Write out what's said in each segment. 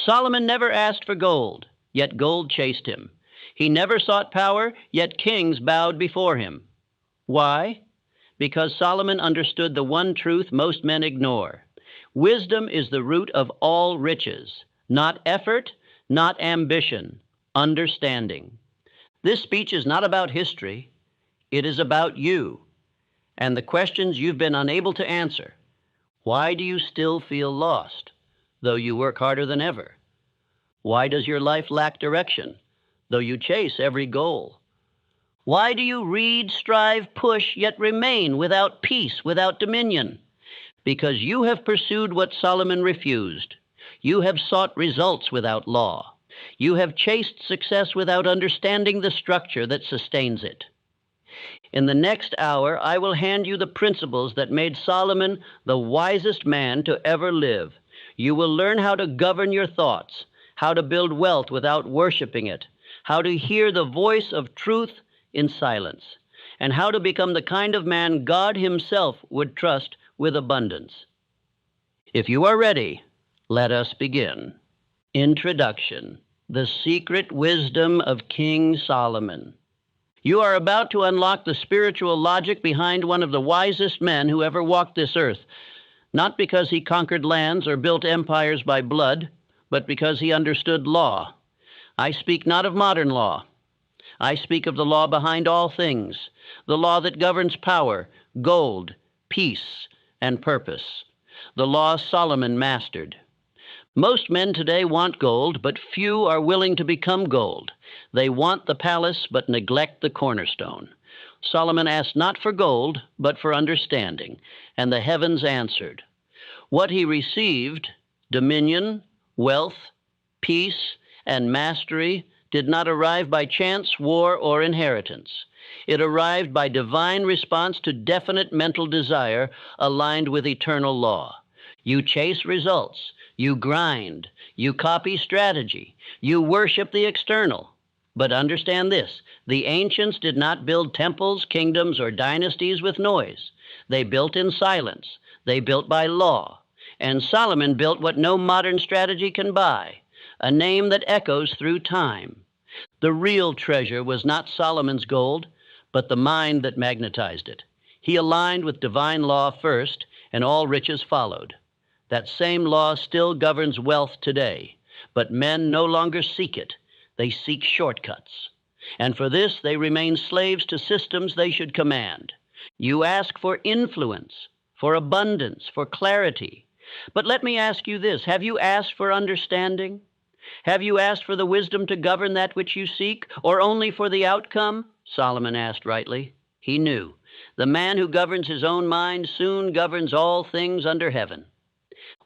Solomon never asked for gold, yet gold chased him. He never sought power, yet kings bowed before him. Why? Because Solomon understood the one truth most men ignore. Wisdom is the root of all riches, not effort, not ambition, understanding. This speech is not about history. It is about you and the questions you've been unable to answer. Why do you still feel lost, though you work harder than ever? Why does your life lack direction, though you chase every goal? Why do you read, strive, push, yet remain without peace, without dominion? Because you have pursued what Solomon refused. You have sought results without law. You have chased success without understanding the structure that sustains it. In the next hour, I will hand you the principles that made Solomon the wisest man to ever live. You will learn how to govern your thoughts, how to build wealth without worshiping it, how to hear the voice of truth in silence, and how to become the kind of man God himself would trust with abundance. If you are ready, let us begin. Introduction: The Secret Wisdom of King Solomon. You are about to unlock the spiritual logic behind one of the wisest men who ever walked this earth, not because he conquered lands or built empires by blood, but because he understood law. I speak not of modern law. I speak of the law behind all things, the law that governs power, gold, peace, and purpose, the law Solomon mastered. Most men today want gold, but few are willing to become gold. They want the palace, but neglect the cornerstone. Solomon asked not for gold, but for understanding, and the heavens answered. What he received, dominion, wealth, peace, and mastery, did not arrive by chance, war, or inheritance. It arrived by divine response to definite mental desire aligned with eternal law. You chase results. You grind. You copy strategy. You worship the external. But understand this: the ancients did not build temples, kingdoms, or dynasties with noise. They built in silence. They built by law. And Solomon built what no modern strategy can buy, a name that echoes through time. The real treasure was not Solomon's gold, but the mind that magnetized it. He aligned with divine law first, and all riches followed. That same law still governs wealth today, but men no longer seek it. They seek shortcuts. And for this, they remain slaves to systems they should command. You ask for influence, for abundance, for clarity. But let me ask you this: have you asked for understanding? Have you asked for the wisdom to govern that which you seek, or only for the outcome? Solomon asked rightly. He knew. The man who governs his own mind soon governs all things under heaven.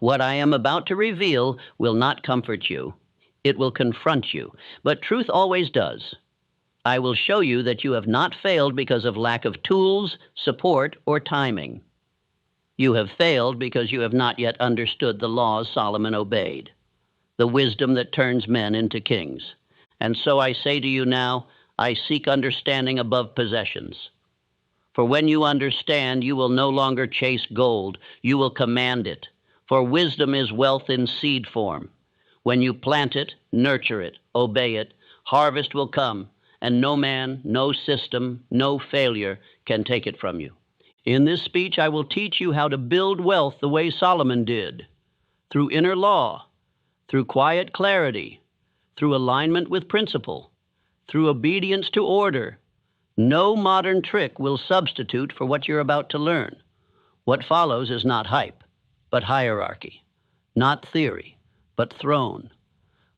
What I am about to reveal will not comfort you. It will confront you, but truth always does. I will show you that you have not failed because of lack of tools, support, or timing. You have failed because you have not yet understood the laws Solomon obeyed, the wisdom that turns men into kings. And so I say to you now, I seek understanding above possessions. For when you understand, you will no longer chase gold, you will command it. For wisdom is wealth in seed form. When you plant it, nurture it, obey it, harvest will come, and no man, no system, no failure can take it from you. In this speech, I will teach you how to build wealth the way Solomon did, through inner law, through quiet clarity, through alignment with principle, through obedience to order. No modern trick will substitute for what you're about to learn. What follows is not hype, but hierarchy, not theory, but throne.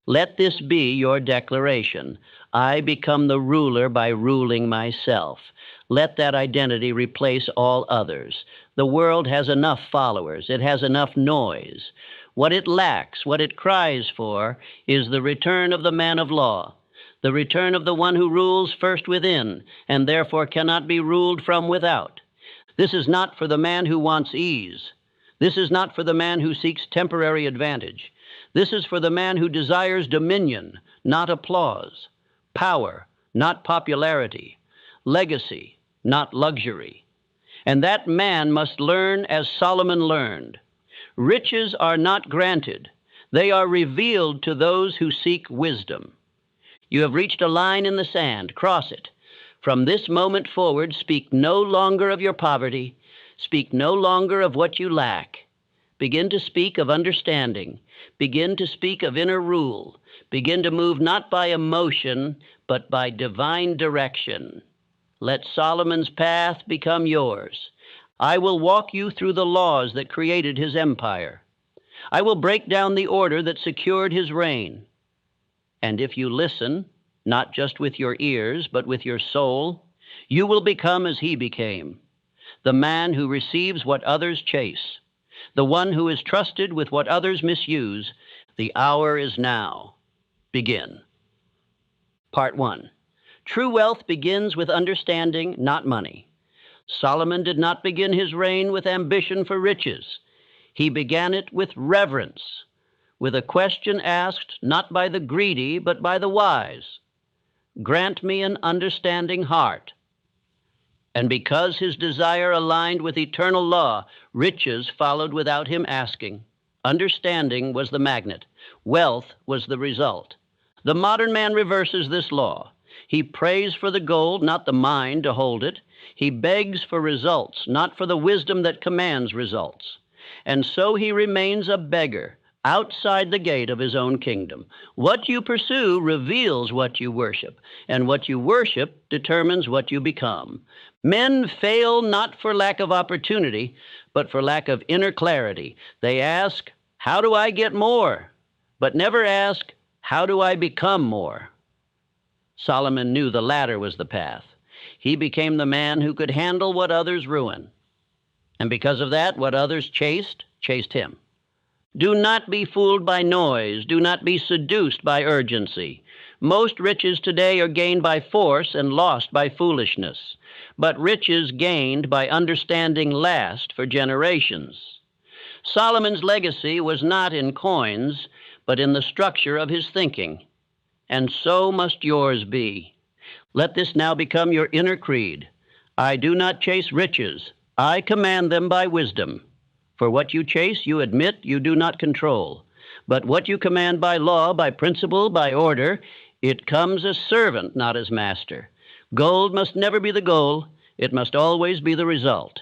Let this be your declaration. I become the ruler by ruling myself. Let that identity replace all others. The world has enough followers. It has enough noise. What it lacks, what it cries for, is the return of the man of law, the return of the one who rules first within, and therefore cannot be ruled from without. This is not for the man who wants ease. This is not for the man who seeks temporary advantage. This is for the man who desires dominion, not applause, power, not popularity, legacy, not luxury. And that man must learn as Solomon learned. Riches are not granted. They are revealed to those who seek wisdom. You have reached a line in the sand. Cross it. From this moment forward, speak no longer of your poverty. Speak no longer of what you lack. Begin to speak of understanding. Begin to speak of inner rule. Begin to move not by emotion, but by divine direction. Let Solomon's path become yours. I will walk you through the laws that created his empire. I will break down the order that secured his reign. And if you listen, not just with your ears, but with your soul, you will become as he became, the man who receives what others chase, the one who is trusted with what others misuse. The hour is now. Begin. Part 1. True wealth begins with understanding, not money. Solomon did not begin his reign with ambition for riches. He began it with reverence, with a question asked not by the greedy, but by the wise. Grant me an understanding heart. And because his desire aligned with eternal law, riches followed without him asking. Understanding was the magnet. Wealth was the result. The modern man reverses this law. He prays for the gold, not the mind to hold it. He begs for results, not for the wisdom that commands results. And so he remains a beggar, outside the gate of his own kingdom. What you pursue reveals what you worship, and what you worship determines what you become. Men fail not for lack of opportunity, but for lack of inner clarity. They ask, how do I get more? But never ask, how do I become more? Solomon knew the latter was the path. He became the man who could handle what others ruin. And because of that, what others chased him. Do not be fooled by noise. Do not be seduced by urgency. Most riches today are gained by force and lost by foolishness. But riches gained by understanding last for generations. Solomon's legacy was not in coins, but in the structure of his thinking. And so must yours be. Let this now become your inner creed. I do not chase riches. I command them by wisdom. For what you chase, you admit you do not control. But what you command by law, by principle, by order, it comes as servant, not as master. Gold must never be the goal. It must always be the result.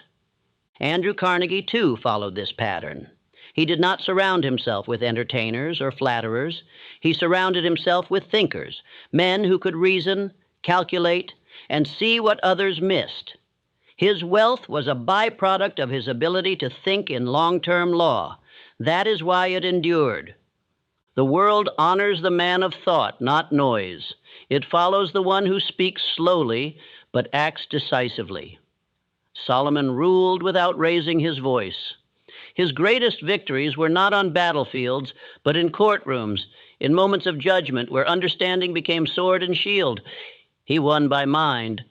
Andrew Carnegie, too, followed this pattern. He did not surround himself with entertainers or flatterers. He surrounded himself with thinkers, men who could reason, calculate, and see what others missed. His wealth was a byproduct of his ability to think in long-term law. That is why it endured. The world honors the man of thought, not noise. It follows the one who speaks slowly, but acts decisively. Solomon ruled without raising his voice. His greatest victories were not on battlefields, but in courtrooms, in moments of judgment where understanding became sword and shield. He won by mind.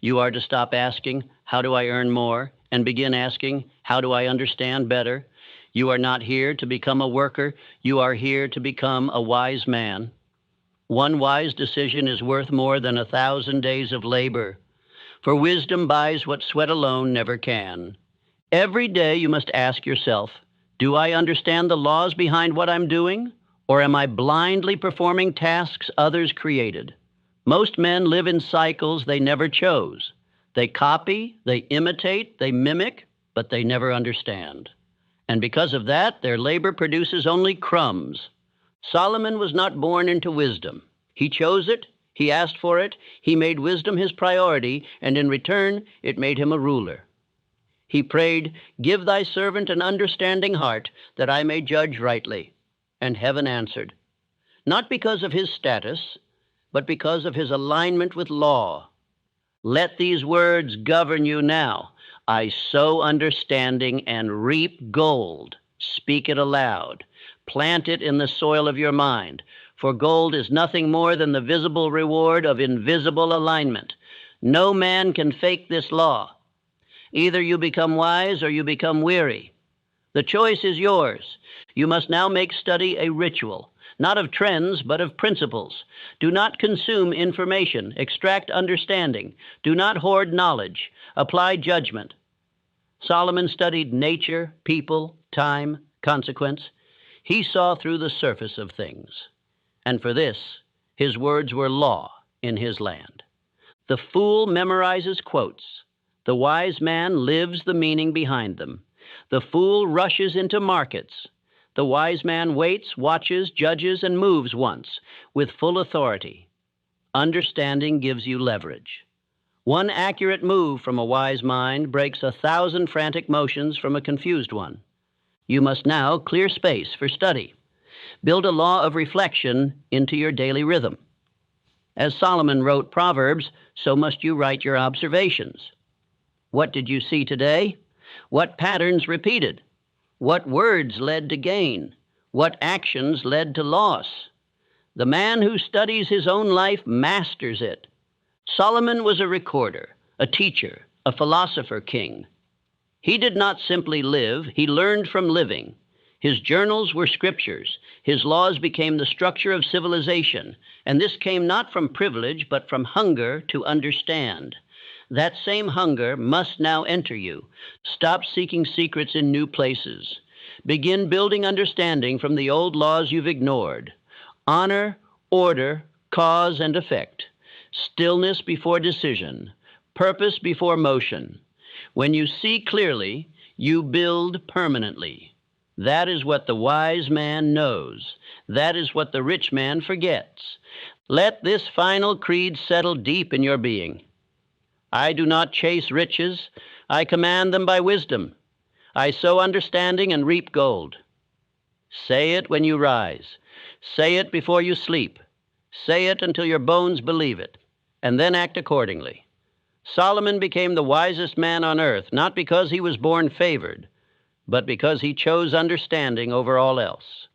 You are to stop asking, how do I earn more? And begin asking, how do I understand better? You are not here to become a worker. You are here to become a wise man. One wise decision is worth more than 1,000 days of labor. For wisdom buys what sweat alone never can. Every day you must ask yourself, do I understand the laws behind what I'm doing? Or am I blindly performing tasks others created? Most men live in cycles they never chose. They copy, they imitate, they mimic, but they never understand. And because of that, their labor produces only crumbs. Solomon was not born into wisdom. He chose it, he asked for it, he made wisdom his priority, and in return, it made him a ruler. He prayed, give thy servant an understanding heart, that I may judge rightly. And heaven answered, not because of his status, but because of his alignment with law. Let these words govern you now. I sow understanding and reap gold. Speak it aloud. Plant it in the soil of your mind. For gold is nothing more than the visible reward of invisible alignment. No man can fake this law. Either you become wise or you become weary. The choice is yours. You must now make study a ritual, not of trends, but of principles. Do not consume information, extract understanding. Do not hoard knowledge, apply judgment. Solomon studied nature, people, time, consequence. He saw through the surface of things, and for this his words were law in his land. The fool memorizes quotes. The wise man lives the meaning behind them. The fool rushes into markets. The wise man waits, watches, judges, and moves once with full authority. Understanding gives you leverage. One accurate move from a wise mind breaks 1,000 frantic motions from a confused one. You must now clear space for study. Build a law of reflection into your daily rhythm. As Solomon wrote Proverbs, so must you write your observations. What did you see today? What patterns repeated? What words led to gain? What actions led to loss? The man who studies his own life masters it. Solomon was a recorder, a teacher, a philosopher king. He did not simply live, he learned from living. His journals were scriptures. His laws became the structure of civilization, and this came not from privilege, but from hunger to understand. That same hunger must now enter you. Stop seeking secrets in new places. Begin building understanding from the old laws you've ignored. Honor, order, cause and effect. Stillness before decision. Purpose before motion. When you see clearly, you build permanently. That is what the wise man knows. That is what the rich man forgets. Let this final creed settle deep in your being. I do not chase riches. I command them by wisdom. I sow understanding and reap gold. Say it when you rise. Say it before you sleep. Say it until your bones believe it, and then act accordingly. Solomon became the wisest man on earth, not because he was born favored, but because he chose understanding over all else.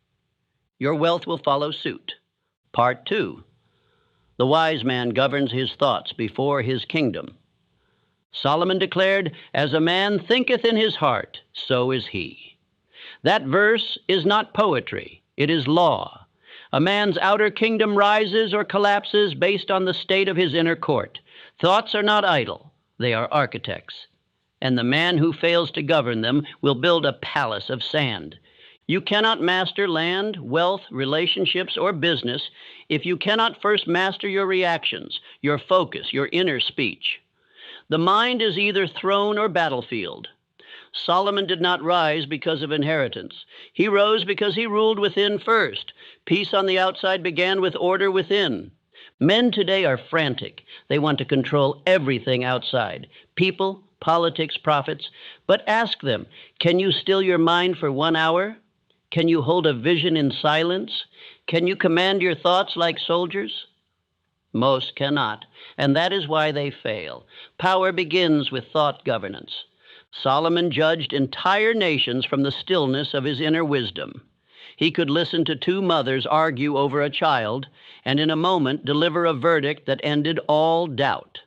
Your wealth will follow suit. Part 2. The wise man governs his thoughts before his kingdom. Solomon declared, "As a man thinketh in his heart, so is he." That verse is not poetry, it is law. A man's outer kingdom rises or collapses based on the state of his inner court. Thoughts are not idle, they are architects. And the man who fails to govern them will build a palace of sand. You cannot master land, wealth, relationships, or business if you cannot first master your reactions, your focus, your inner speech. The mind is either throne or battlefield. Solomon did not rise because of inheritance. He rose because he ruled within first. Peace on the outside began with order within. Men today are frantic. They want to control everything outside. People, politics, profits. But ask them, can you still your mind for 1 hour? Can you hold a vision in silence? Can you command your thoughts like soldiers? Most cannot, and that is why they fail. Power begins with thought governance. Solomon judged entire nations from the stillness of his inner wisdom. He could listen to 2 mothers argue over a child, and in a moment deliver a verdict that ended all doubt.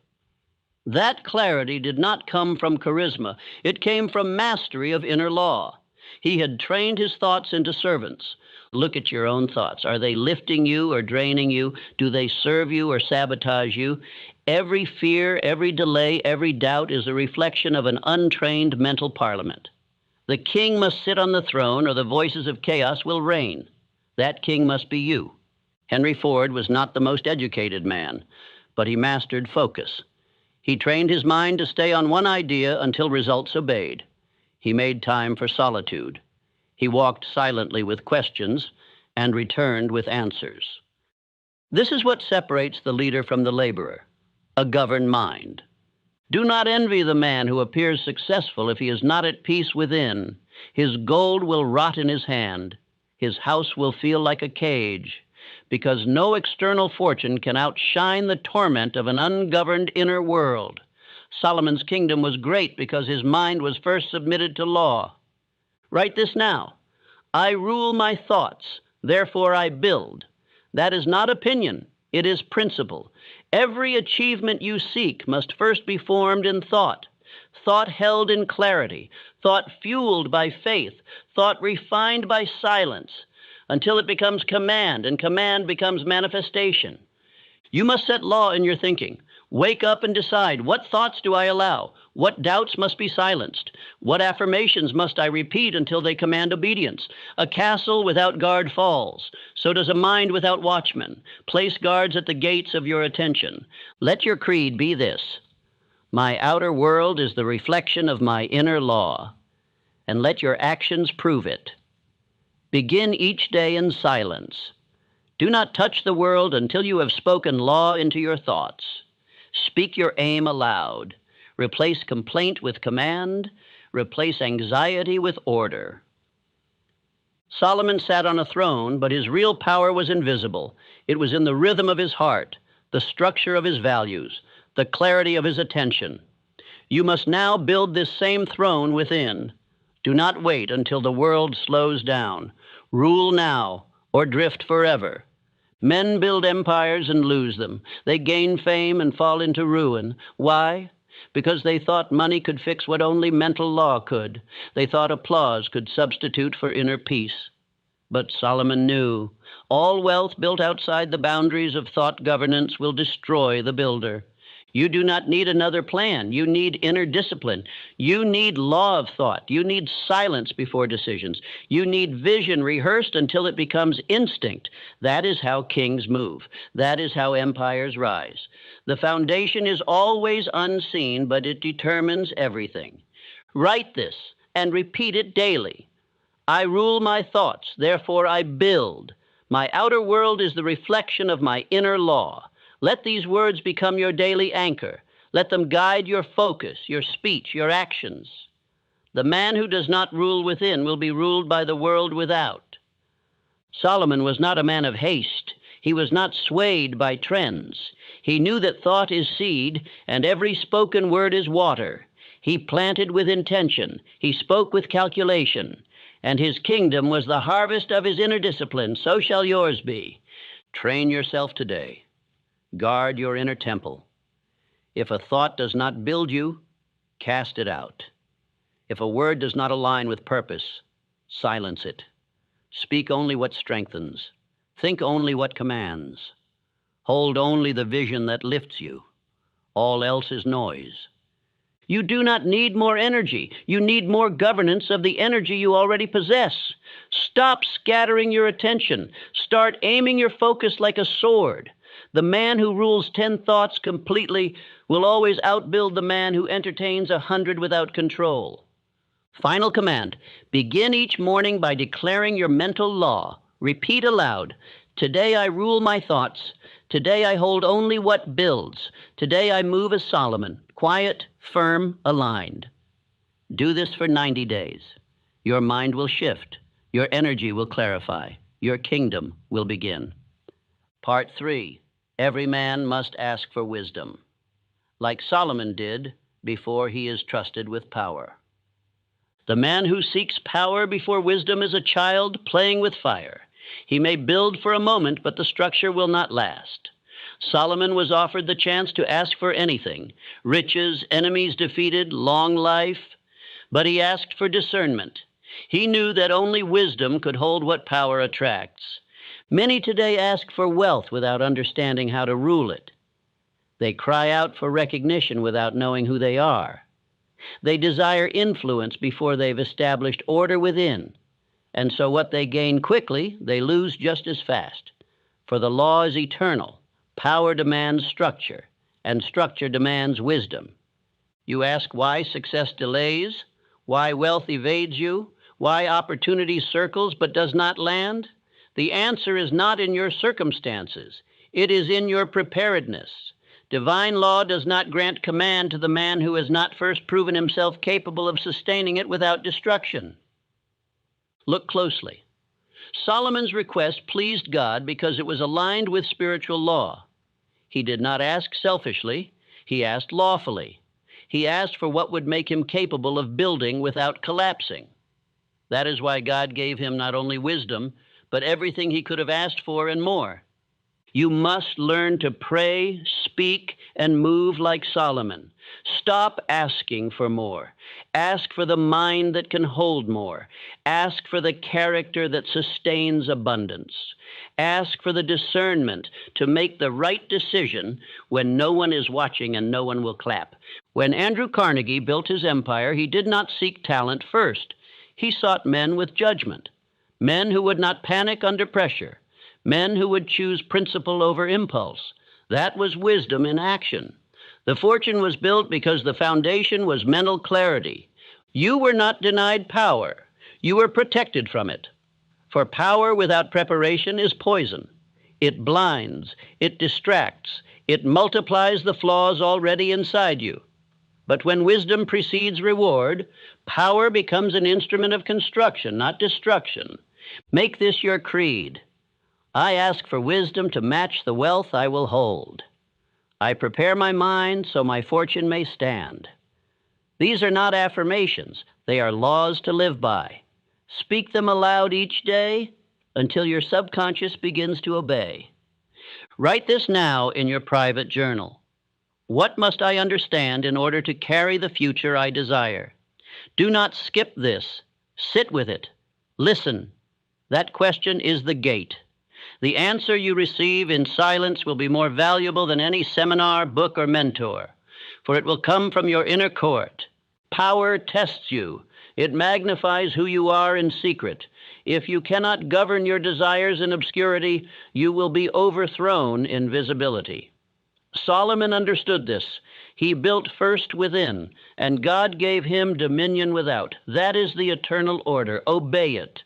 That clarity did not come from charisma. It came from mastery of inner law. He had trained his thoughts into servants. Look at your own thoughts. Are they lifting you or draining you? Do they serve you or sabotage you? Every fear, every delay, every doubt is a reflection of an untrained mental parliament. The king must sit on the throne or the voices of chaos will reign. That king must be you. Henry Ford was not the most educated man, but he mastered focus. He trained his mind to stay on one idea until results obeyed. He made time for solitude. He walked silently with questions and returned with answers. This is what separates the leader from the laborer, a governed mind. Do not envy the man who appears successful if he is not at peace within. His gold will rot in his hand. His house will feel like a cage, because no external fortune can outshine the torment of an ungoverned inner world. Solomon's kingdom was great because his mind was first submitted to law. Write this now. I rule my thoughts, therefore I build. That is not opinion, it is principle. Every achievement you seek must first be formed in thought. Thought held in clarity, thought fueled by faith, thought refined by silence, until it becomes command, and command becomes manifestation. You must set law in your thinking. Wake up and decide, what thoughts do I allow? What doubts must be silenced? What affirmations must I repeat until they command obedience? A castle without guard falls. So does a mind without watchmen. Place guards at the gates of your attention. Let your creed be this: my outer world is the reflection of my inner law, and let your actions prove it. Begin each day in silence. Do not touch the world until you have spoken law into your thoughts. Speak your aim aloud. Replace complaint with command. Replace anxiety with order. Solomon sat on a throne, but his real power was invisible. It was in the rhythm of his heart, the structure of his values, the clarity of his attention. You must now build this same throne within. Do not wait until the world slows down. Rule now, or drift forever. Men build empires and lose them. They gain fame and fall into ruin. Why? Because they thought money could fix what only mental law could. They thought applause could substitute for inner peace. But Solomon knew all wealth built outside the boundaries of thought governance will destroy the builder. You do not need another plan. You need inner discipline. You need law of thought. You need silence before decisions. You need vision rehearsed until it becomes instinct. That is how kings move. That is how empires rise. The foundation is always unseen, but it determines everything. Write this and repeat it daily. I rule my thoughts, therefore I build. My outer world is the reflection of my inner law. Let these words become your daily anchor. Let them guide your focus, your speech, your actions. The man who does not rule within will be ruled by the world without. Solomon was not a man of haste. He was not swayed by trends. He knew that thought is seed, and every spoken word is water. He planted with intention. He spoke with calculation. And his kingdom was the harvest of his inner discipline. So shall yours be. Train yourself today. Guard your inner temple. If a thought does not build you, cast it out. If a word does not align with purpose, silence it. Speak only what strengthens. Think only what commands. Hold only the vision that lifts you. All else is noise. You do not need more energy. You need more governance of the energy you already possess. Stop scattering your attention. Start aiming your focus like a sword. The man who rules 10 thoughts completely will always outbuild the man who entertains 100 without control. Final command: begin each morning by declaring your mental law. Repeat aloud: today I rule my thoughts. Today I hold only what builds. Today I move as Solomon, quiet, firm, aligned. Do this for 90 days. Your mind will shift. Your energy will clarify. Your kingdom will begin. Part 3. Every man must ask for wisdom, like Solomon did before he is trusted with power. The man who seeks power before wisdom is a child playing with fire. He may build for a moment, but the structure will not last. Solomon was offered the chance to ask for anything: riches, enemies defeated, long life. But he asked for discernment. He knew that only wisdom could hold what power attracts. Many today ask for wealth without understanding how to rule it. They cry out for recognition without knowing who they are. They desire influence before they've established order within. And so what they gain quickly, they lose just as fast. For the law is eternal. Power demands structure, and structure demands wisdom. You ask why success delays, why wealth evades you, why opportunity circles but does not land? The answer is not in your circumstances. It is in your preparedness. Divine law does not grant command to the man who has not first proven himself capable of sustaining it without destruction. Look closely. Solomon's request pleased God because it was aligned with spiritual law. He did not ask selfishly. He asked lawfully. He asked for what would make him capable of building without collapsing. That is why God gave him not only wisdom, but everything he could have asked for and more. You must learn to pray, speak, and move like Solomon. Stop asking for more. Ask for the mind that can hold more. Ask for the character that sustains abundance. Ask for the discernment to make the right decision when no one is watching and no one will clap. When Andrew Carnegie built his empire, he did not seek talent first. He sought men with judgment, men who would not panic under pressure, men who would choose principle over impulse. That was wisdom in action. The fortune was built because the foundation was mental clarity. You were not denied power. You were protected from it. For power without preparation is poison. It blinds, it distracts, it multiplies the flaws already inside you. But when wisdom precedes reward, power becomes an instrument of construction, not destruction. Make this your creed. I ask for wisdom to match the wealth I will hold. I prepare my mind so my fortune may stand. These are not affirmations. They are laws to live by. Speak them aloud each day until your subconscious begins to obey. Write this now in your private journal. What must I understand in order to carry the future I desire? Do not skip this. Sit with it. Listen. That question is the gate. The answer you receive in silence will be more valuable than any seminar, book, or mentor, for it will come from your inner court. Power tests you. It magnifies who you are in secret. If you cannot govern your desires in obscurity, you will be overthrown in visibility. Solomon understood this. He built first within, and God gave him dominion without. That is the eternal order. Obey it.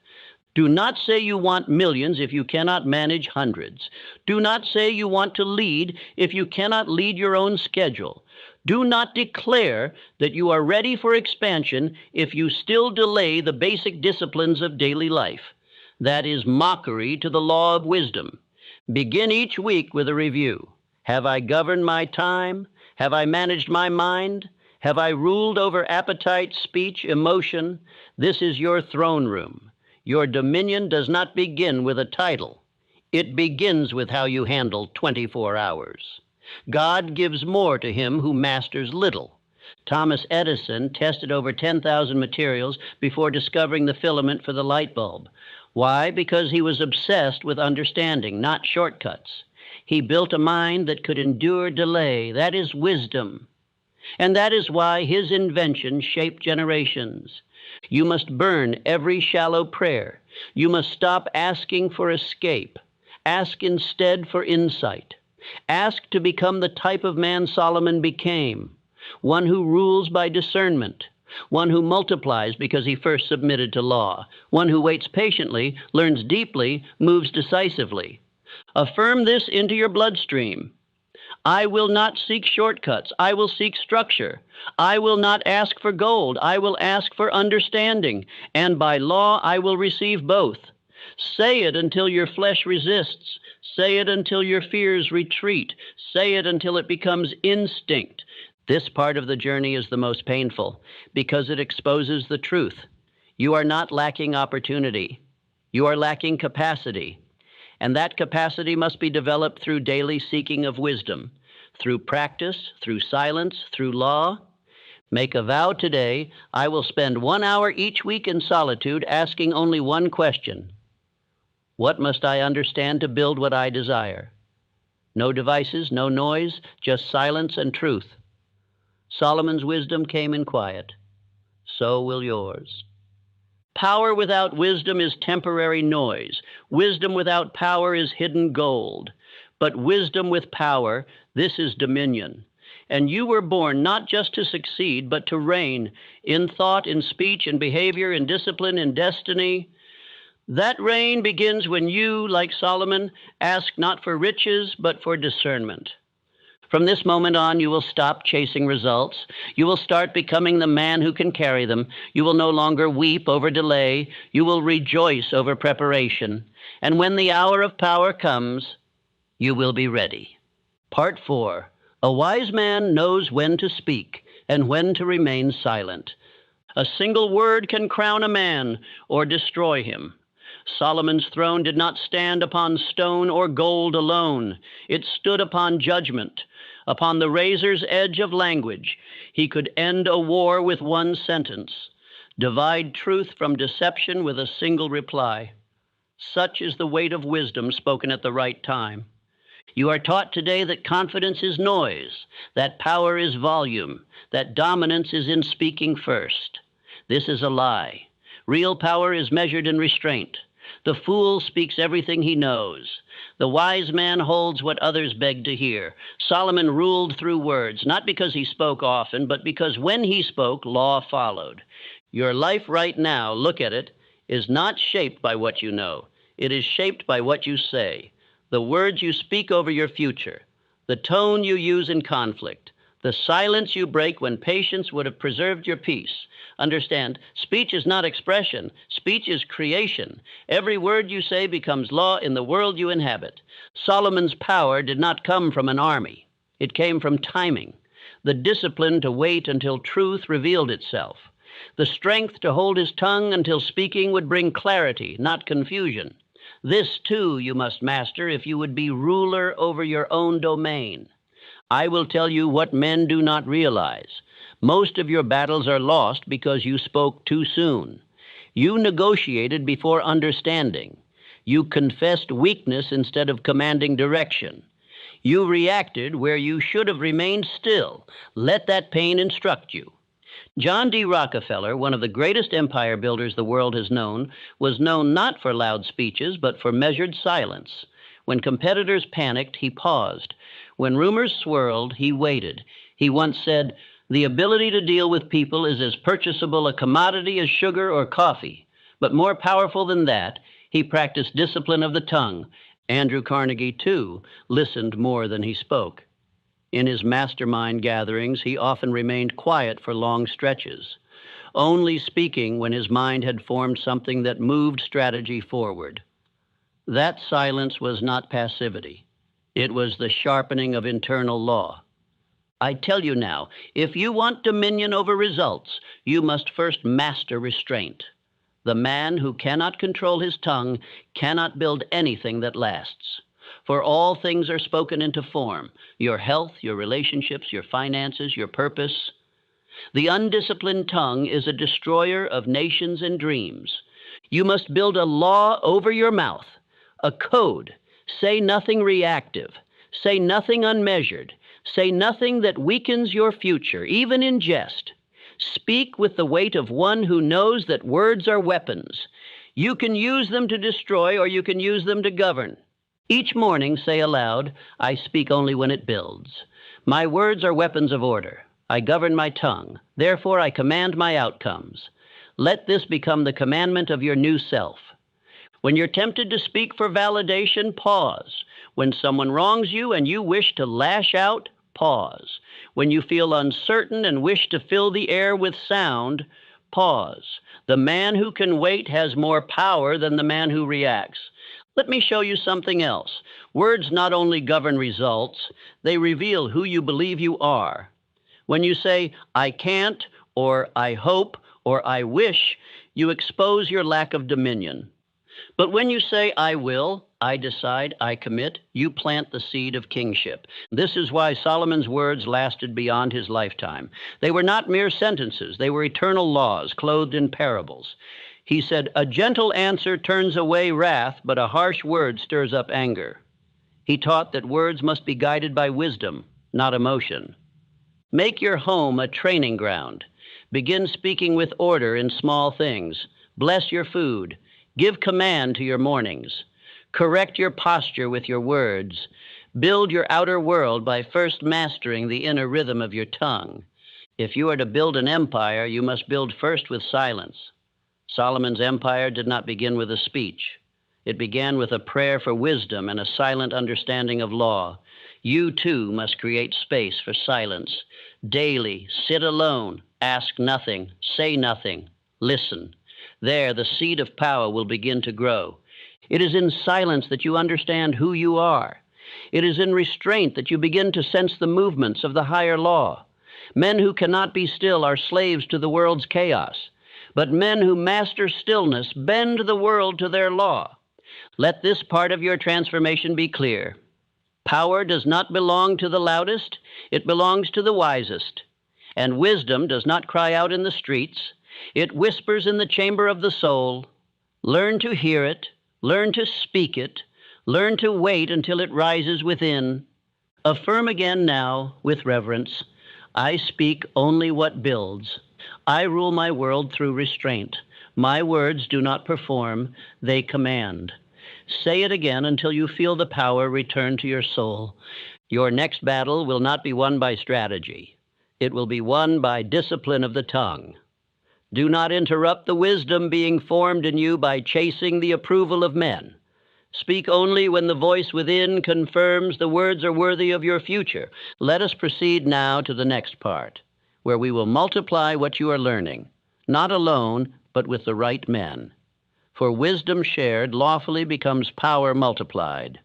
Do not say you want millions if you cannot manage hundreds. Do not say you want to lead if you cannot lead your own schedule. Do not declare that you are ready for expansion if you still delay the basic disciplines of daily life. That is mockery to the law of wisdom. Begin each week with a review. Have I governed my time? Have I managed my mind? Have I ruled over appetite, speech, emotion? This is your throne room. Your dominion does not begin with a title. It begins with how you handle 24 hours. God gives more to him who masters little. Thomas Edison tested over 10,000 materials before discovering the filament for the light bulb. Why? Because he was obsessed with understanding, not shortcuts. He built a mind that could endure delay. That is wisdom. And that is why his invention shaped generations. You must burn every shallow prayer. You must stop asking for escape. Ask instead for insight. Ask to become the type of man Solomon became, one who rules by discernment, one who multiplies because he first submitted to law, one who waits patiently, learns deeply, moves decisively. Affirm this into your bloodstream. I will not seek shortcuts. I will seek structure. I will not ask for gold. I will ask for understanding. And by law, I will receive both. Say it until your flesh resists. Say it until your fears retreat. Say it until it becomes instinct. This part of the journey is the most painful because it exposes the truth. You are not lacking opportunity. You are lacking capacity. And that capacity must be developed through daily seeking of wisdom, through practice, through silence, through law. Make a vow today, I will spend 1 hour each week in solitude asking only one question. What must I understand to build what I desire? No devices, no noise, just silence and truth. Solomon's wisdom came in quiet. So will yours. Power without wisdom is temporary noise. Wisdom without power is hidden gold. But wisdom with power, this is dominion. And you were born not just to succeed, but to reign in thought, in speech, in behavior, in discipline, in destiny. That reign begins when you, like Solomon, ask not for riches, but for discernment. From this moment on, you will stop chasing results. You will start becoming the man who can carry them. You will no longer weep over delay. You will rejoice over preparation. And when the hour of power comes, you will be ready. Part 4. A wise man knows when to speak and when to remain silent. A single word can crown a man or destroy him. Solomon's throne did not stand upon stone or gold alone. It stood upon judgment, upon the razor's edge of language. He could end a war with one sentence, divide truth from deception with a single reply. Such is the weight of wisdom spoken at the right time. You are taught today that confidence is noise, that power is volume, that dominance is in speaking first. This is a lie. Real power is measured in restraint. The fool speaks everything he knows. The wise man holds what others beg to hear. Solomon ruled through words, not because he spoke often, but because when he spoke, law followed. Your life right now, look at it, is not shaped by what you know. It is shaped by what you say, the words you speak over your future, the tone you use in conflict, the silence you break when patience would have preserved your peace. Understand, speech is not expression. Speech is creation. Every word you say becomes law in the world you inhabit. Solomon's power did not come from an army. It came from timing, the discipline to wait until truth revealed itself, the strength to hold his tongue until speaking would bring clarity, not confusion. This, too, you must master if you would be ruler over your own domain. I will tell you what men do not realize. Most of your battles are lost because you spoke too soon. You negotiated before understanding. You confessed weakness instead of commanding direction. You reacted where you should have remained still. Let that pain instruct you. John D. Rockefeller, one of the greatest empire builders the world has known, was known not for loud speeches, but for measured silence. When competitors panicked, he paused. When rumors swirled, he waited. He once said, "The ability to deal with people is as purchasable a commodity as sugar or coffee." But more powerful than that, he practiced discipline of the tongue. Andrew Carnegie, too, listened more than he spoke. In his mastermind gatherings, he often remained quiet for long stretches, only speaking when his mind had formed something that moved strategy forward. That silence was not passivity. It was the sharpening of internal law. I tell you now, if you want dominion over results, you must first master restraint. The man who cannot control his tongue cannot build anything that lasts. For all things are spoken into form, your health, your relationships, your finances, your purpose. The undisciplined tongue is a destroyer of nations and dreams. You must build a law over your mouth, a code. Say nothing reactive. Say nothing unmeasured. Say nothing that weakens your future, even in jest. Speak with the weight of one who knows that words are weapons. You can use them to destroy or you can use them to govern. Each morning say aloud, "I speak only when it builds." My words are weapons of order. I govern my tongue. Therefore, I command my outcomes. Let this become the commandment of your new self. When you're tempted to speak for validation, pause. When someone wrongs you and you wish to lash out, pause. When you feel uncertain and wish to fill the air with sound, pause. The man who can wait has more power than the man who reacts. Let me show you something else. Words not only govern results, they reveal who you believe you are. When you say, "I can't," or "I hope," or "I wish," you expose your lack of dominion. But when you say, "I will," "I decide," "I commit," you plant the seed of kingship. This is why Solomon's words lasted beyond his lifetime. They were not mere sentences. They were eternal laws clothed in parables. He said, "A gentle answer turns away wrath, but a harsh word stirs up anger." He taught that words must be guided by wisdom, not emotion. Make your home a training ground. Begin speaking with order in small things. Bless your food. Give command to your mornings. Correct your posture with your words. Build your outer world by first mastering the inner rhythm of your tongue. If you are to build an empire, you must build first with silence. Solomon's empire did not begin with a speech. It began with a prayer for wisdom and a silent understanding of law. You, too, must create space for silence. Daily, sit alone, ask nothing, say nothing, listen. There, the seed of power will begin to grow. It is in silence that you understand who you are. It is in restraint that you begin to sense the movements of the higher law. Men who cannot be still are slaves to the world's chaos. But men who master stillness bend the world to their law. Let this part of your transformation be clear. Power does not belong to the loudest, it belongs to the wisest. And wisdom does not cry out in the streets, it whispers in the chamber of the soul. Learn to hear it, learn to speak it, learn to wait until it rises within. Affirm again now, with reverence, I speak only what builds. I rule my world through restraint. My words do not perform, they command. Say it again until you feel the power return to your soul. Your next battle will not be won by strategy. It will be won by discipline of the tongue. Do not interrupt the wisdom being formed in you by chasing the approval of men. Speak only when the voice within confirms the words are worthy of your future. Let us proceed now to the next part, where we will multiply what you are learning, not alone, but with the right men. For wisdom shared lawfully becomes power multiplied.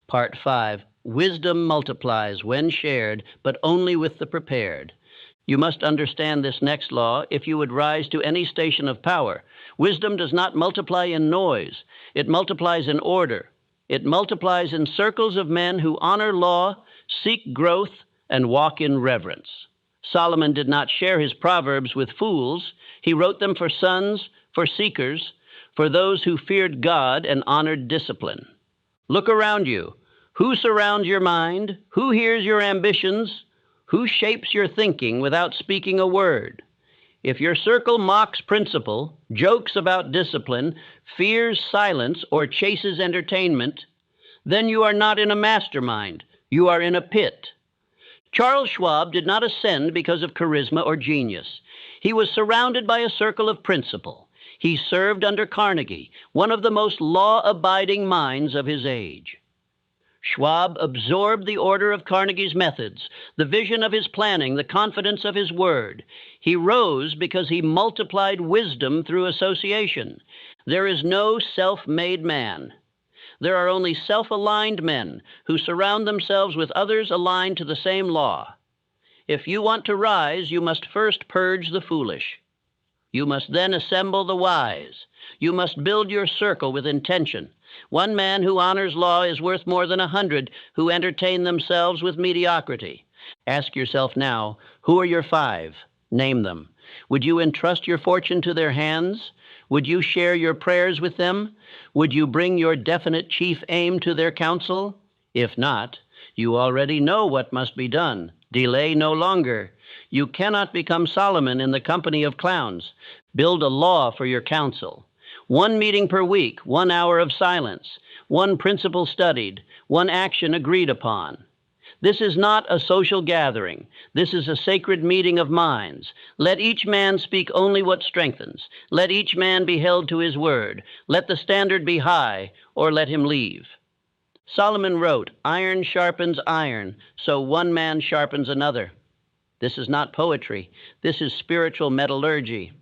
Part 5. Wisdom multiplies when shared, but only with the prepared. You must understand this next law if you would rise to any station of power. Wisdom does not multiply in noise. It multiplies in order. It multiplies in circles of men who honor law, seek growth, and walk in reverence. Solomon did not share his proverbs with fools. He wrote them for sons, for seekers, for those who feared God and honored discipline. Look around you. Who surrounds your mind? Who hears your ambitions? Who shapes your thinking without speaking a word? If your circle mocks principle, jokes about discipline, fears silence, or chases entertainment, then you are not in a mastermind. You are in a pit. Charles Schwab did not ascend because of charisma or genius. He was surrounded by a circle of principle. He served under Carnegie, one of the most law-abiding minds of his age. Schwab absorbed the order of Carnegie's methods, the vision of his planning, the confidence of his word. He rose because he multiplied wisdom through association. There is no self-made man. There are only self-aligned men who surround themselves with others aligned to the same law. If you want to rise, you must first purge the foolish. You must then assemble the wise. You must build your circle with intention. One man who honors law is worth more than 100 who entertain themselves with mediocrity. Ask yourself now, who are your 5? Name them. Would you entrust your fortune to their hands? Would you share your prayers with them? Would you bring your definite chief aim to their counsel? If not, you already know what must be done. Delay no longer. You cannot become Solomon in the company of clowns. Build a law for your counsel. 1 meeting per week, 1 hour of silence, 1 principle studied, 1 action agreed upon. This is not a social gathering. This is a sacred meeting of minds. Let each man speak only what strengthens. Let each man be held to his word. Let the standard be high, or let him leave. Solomon wrote, "Iron sharpens iron, so one man sharpens another." This is not poetry. This is spiritual metallurgy.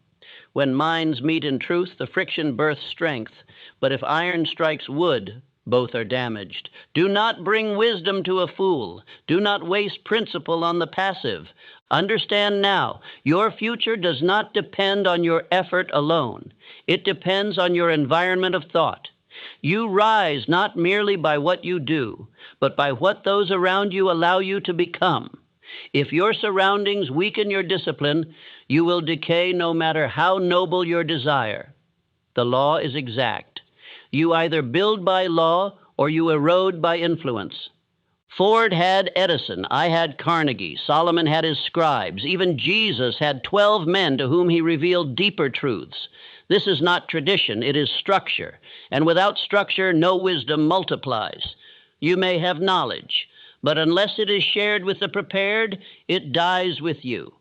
When minds meet in truth, the friction births strength. But if iron strikes wood, both are damaged. Do not bring wisdom to a fool. Do not waste principle on the passive. Understand now, your future does not depend on your effort alone. It depends on your environment of thought. You rise not merely by what you do, but by what those around you allow you to become. If your surroundings weaken your discipline, you will decay no matter how noble your desire. The law is exact. You either build by law or you erode by influence. Ford had Edison, I had Carnegie, Solomon had his scribes, even Jesus had 12 men to whom he revealed deeper truths. This is not tradition, it is structure, and without structure, no wisdom multiplies. You may have knowledge, but unless it is shared with the prepared, it dies with you.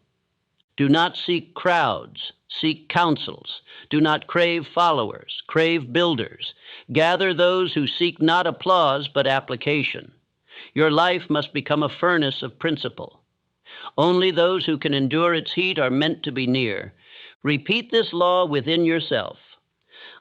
Do not seek crowds, seek counsels. Do not crave followers, crave builders. Gather those who seek not applause, but application. Your life must become a furnace of principle. Only those who can endure its heat are meant to be near. Repeat this law within yourself.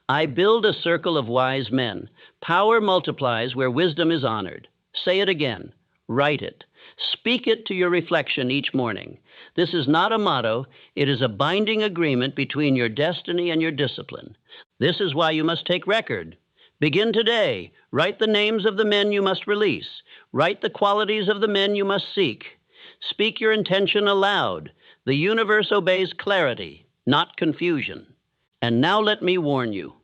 I build a circle of wise men. Power multiplies where wisdom is honored. Say it again. Write it. Speak it to your reflection each morning. This is not a motto, it is a binding agreement between your destiny and your discipline. This is why you must take record. Begin today. Write the names of the men you must release. Write the qualities of the men you must seek. Speak your intention aloud. The universe obeys clarity, not confusion. And now let me warn you.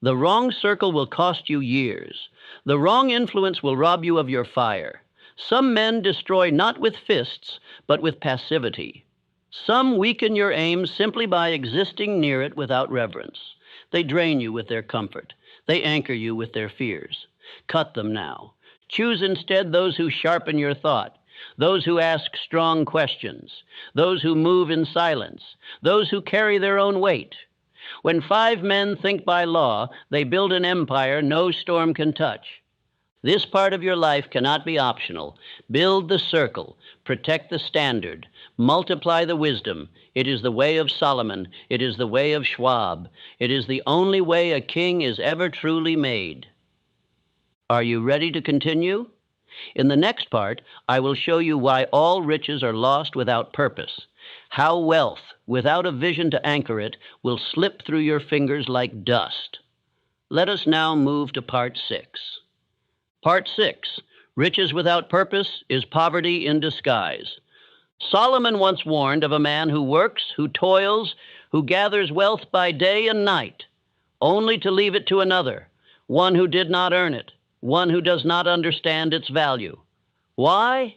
The wrong circle will cost you years. The wrong influence will rob you of your fire. Some men destroy not with fists, but with passivity. Some weaken your aim simply by existing near it without reverence. They drain you with their comfort. They anchor you with their fears. Cut them now. Choose instead those who sharpen your thought, those who ask strong questions, those who move in silence, those who carry their own weight. When 5 men think by law, they build an empire no storm can touch. This part of your life cannot be optional. Build the circle, protect the standard, multiply the wisdom. It is the way of Solomon. It is the way of Schwab. It is the only way a king is ever truly made. Are you ready to continue? In the next part, I will show you why all riches are lost without purpose, how wealth, without a vision to anchor it, will slip through your fingers like dust. Let us now move to Part 6. Part 6, Riches Without Purpose is Poverty in Disguise. Solomon once warned of a man who works, who toils, who gathers wealth by day and night, only to leave it to another, one who did not earn it, one who does not understand its value. Why?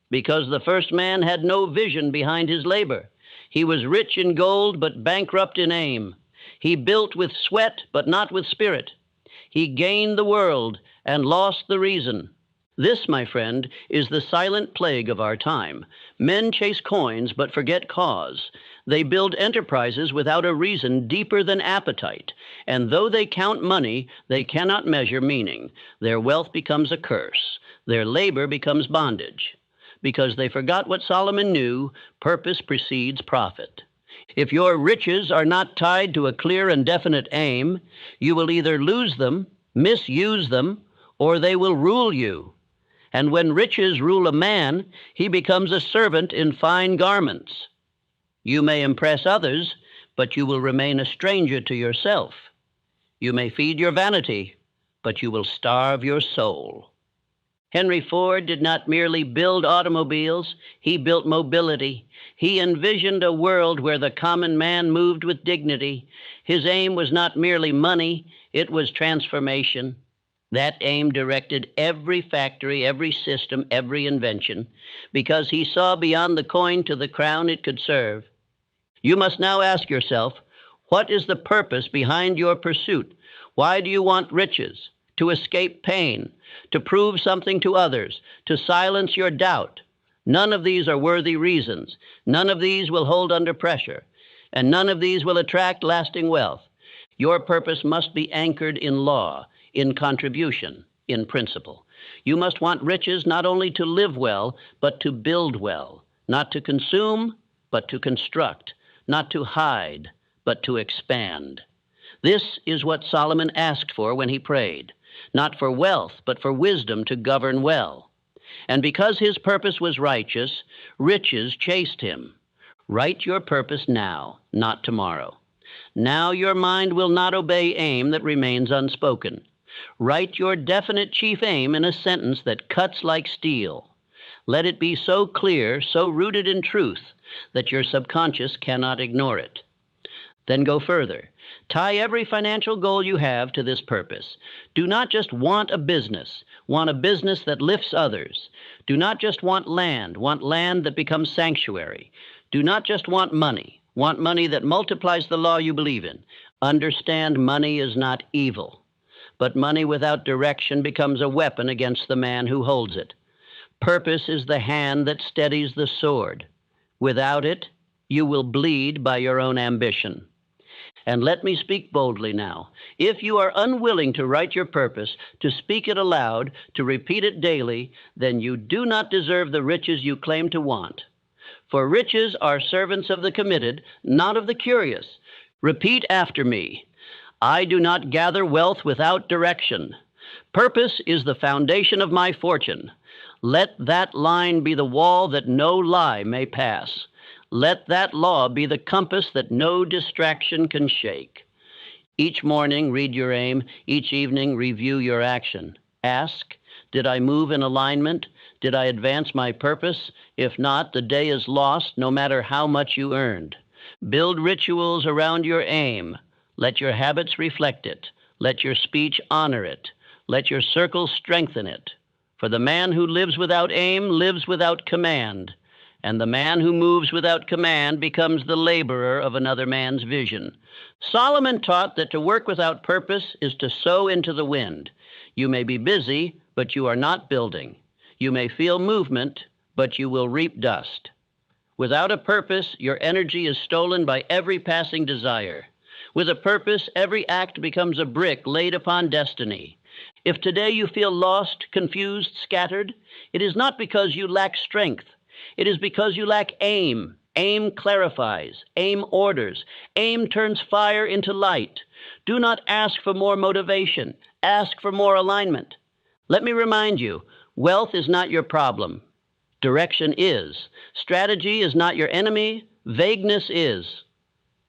Because the first man had no vision behind his labor. He was rich in gold, but bankrupt in aim. He built with sweat, but not with spirit. He gained the world and lost the reason. This, my friend, is the silent plague of our time. Men chase coins, but forget cause. They build enterprises without a reason deeper than appetite. And though they count money, they cannot measure meaning. Their wealth becomes a curse. Their labor becomes bondage. Because they forgot what Solomon knew, purpose precedes profit. If your riches are not tied to a clear and definite aim, you will either lose them, misuse them, or they will rule you. And when riches rule a man, he becomes a servant in fine garments. You may impress others, but you will remain a stranger to yourself. You may feed your vanity, but you will starve your soul. Henry Ford did not merely build automobiles, he built mobility. He envisioned a world where the common man moved with dignity. His aim was not merely money, it was transformation. That aim directed every factory, every system, every invention, because he saw beyond the coin to the crown it could serve. You must now ask yourself, what is the purpose behind your pursuit? Why do you want riches? To escape pain, to prove something to others, to silence your doubt. None of these are worthy reasons. None of these will hold under pressure, and none of these will attract lasting wealth. Your purpose must be anchored in law, in contribution, in principle. You must want riches not only to live well, but to build well, not to consume, but to construct, not to hide, but to expand. This is what Solomon asked for when he prayed, not for wealth, but for wisdom to govern well. And because his purpose was righteous, riches chased him. Write your purpose now, not tomorrow. Now your mind will not obey aim that remains unspoken. Write your definite chief aim in a sentence that cuts like steel. Let it be so clear, so rooted in truth, that your subconscious cannot ignore it. Then go further. Tie every financial goal you have to this purpose. Do not just want a business that lifts others. Do not just want land that becomes sanctuary. Do not just want money that multiplies the law you believe in. Understand money is not evil, but money without direction becomes a weapon against the man who holds it. Purpose is the hand that steadies the sword. Without it, you will bleed by your own ambition. And let me speak boldly now. If you are unwilling to write your purpose, to speak it aloud, to repeat it daily, then you do not deserve the riches you claim to want. For riches are servants of the committed, not of the curious. Repeat after me. I do not gather wealth without direction. Purpose is the foundation of my fortune. Let that line be the wall that no lie may pass. Let that law be the compass that no distraction can shake. Each morning, read your aim. Each evening, review your action. Ask, did I move in alignment? Did I advance my purpose? If not, the day is lost, no matter how much you earned. Build rituals around your aim. Let your habits reflect it. Let your speech honor it. Let your circle strengthen it. For the man who lives without aim lives without command, and the man who moves without command becomes the laborer of another man's vision. Solomon taught that to work without purpose is to sow into the wind. You may be busy, but you are not building. You may feel movement, but you will reap dust. Without a purpose, your energy is stolen by every passing desire. With a purpose, every act becomes a brick laid upon destiny. If today you feel lost, confused, scattered, it is not because you lack strength. It is because you lack aim. Aim clarifies. Aim orders. Aim turns fire into light. Do not ask for more motivation. Ask for more alignment. Let me remind you, wealth is not your problem. Direction is. Strategy is not your enemy. Vagueness is.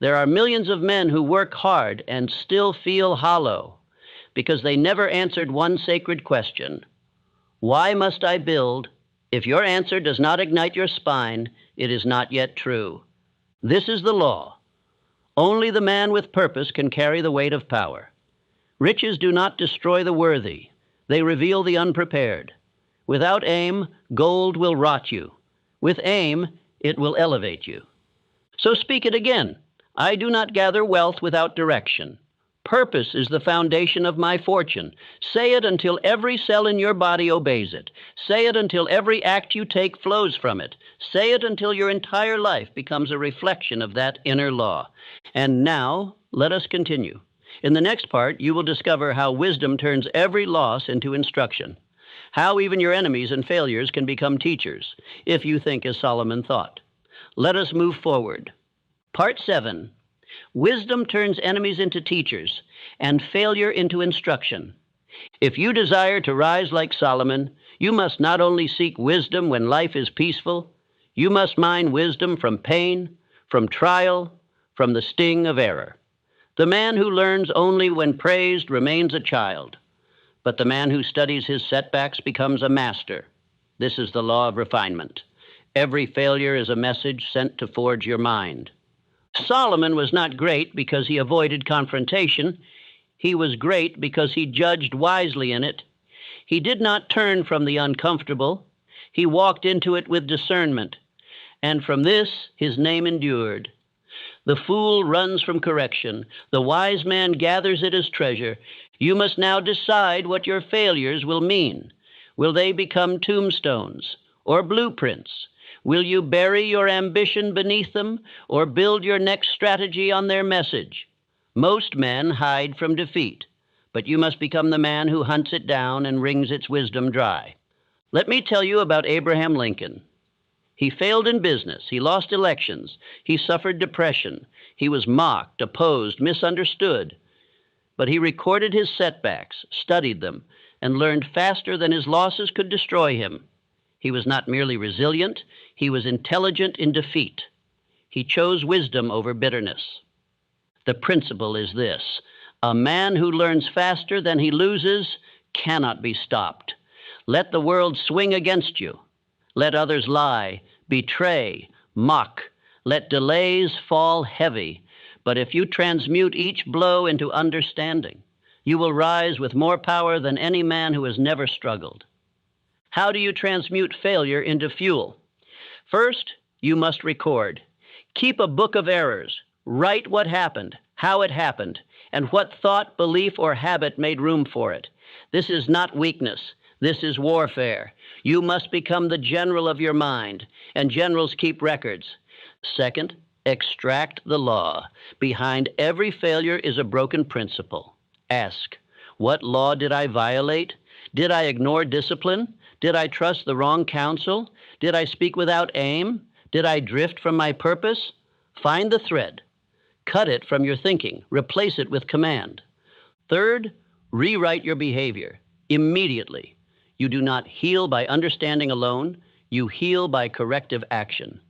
There are millions of men who work hard and still feel hollow because they never answered one sacred question. Why must I build? If your answer does not ignite your spine, it is not yet true. This is the law. Only the man with purpose can carry the weight of power. Riches do not destroy the worthy. They reveal the unprepared. Without aim, gold will rot you. With aim, it will elevate you. So speak it again. I do not gather wealth without direction. Purpose is the foundation of my fortune. Say it until every cell in your body obeys it. Say it until every act you take flows from it. Say it until your entire life becomes a reflection of that inner law. And now, let us continue. In the next part, you will discover how wisdom turns every loss into instruction. How even your enemies and failures can become teachers, if you think as Solomon thought. Let us move forward. Part 7. Wisdom turns enemies into teachers, and failure into instruction. If you desire to rise like Solomon, you must not only seek wisdom when life is peaceful, you must mine wisdom from pain, from trial, from the sting of error. The man who learns only when praised remains a child, but the man who studies his setbacks becomes a master. This is the law of refinement. Every failure is a message sent to forge your mind. Solomon was not great because he avoided confrontation. He was great because he judged wisely in it. He did not turn from the uncomfortable. He walked into it with discernment, and from this his name endured. The fool runs from correction. The wise man gathers it as treasure. You must now decide what your failures will mean. Will they become tombstones or blueprints? Will you bury your ambition beneath them or build your next strategy on their message? Most men hide from defeat, but you must become the man who hunts it down and wrings its wisdom dry. Let me tell you about Abraham Lincoln. He failed in business. He lost elections. He suffered depression. He was mocked, opposed, misunderstood. But he recorded his setbacks, studied them, and learned faster than his losses could destroy him. He was not merely resilient, he was intelligent in defeat. He chose wisdom over bitterness. The principle is this: a man who learns faster than he loses cannot be stopped. Let the world swing against you. Let others lie, betray, mock. Let delays fall heavy. But if you transmute each blow into understanding, you will rise with more power than any man who has never struggled. How do you transmute failure into fuel? First, you must record. Keep a book of errors. Write what happened, how it happened, and what thought, belief, or habit made room for it. This is not weakness. This is warfare. You must become the general of your mind, and generals keep records. Second, extract the law. Behind every failure is a broken principle. Ask, what law did I violate? Did I ignore discipline? Did I trust the wrong counsel? Did I speak without aim? Did I drift from my purpose? Find the thread. Cut it from your thinking. Replace it with command. Third, rewrite your behavior. Immediately. You do not heal by understanding alone, you heal by corrective action.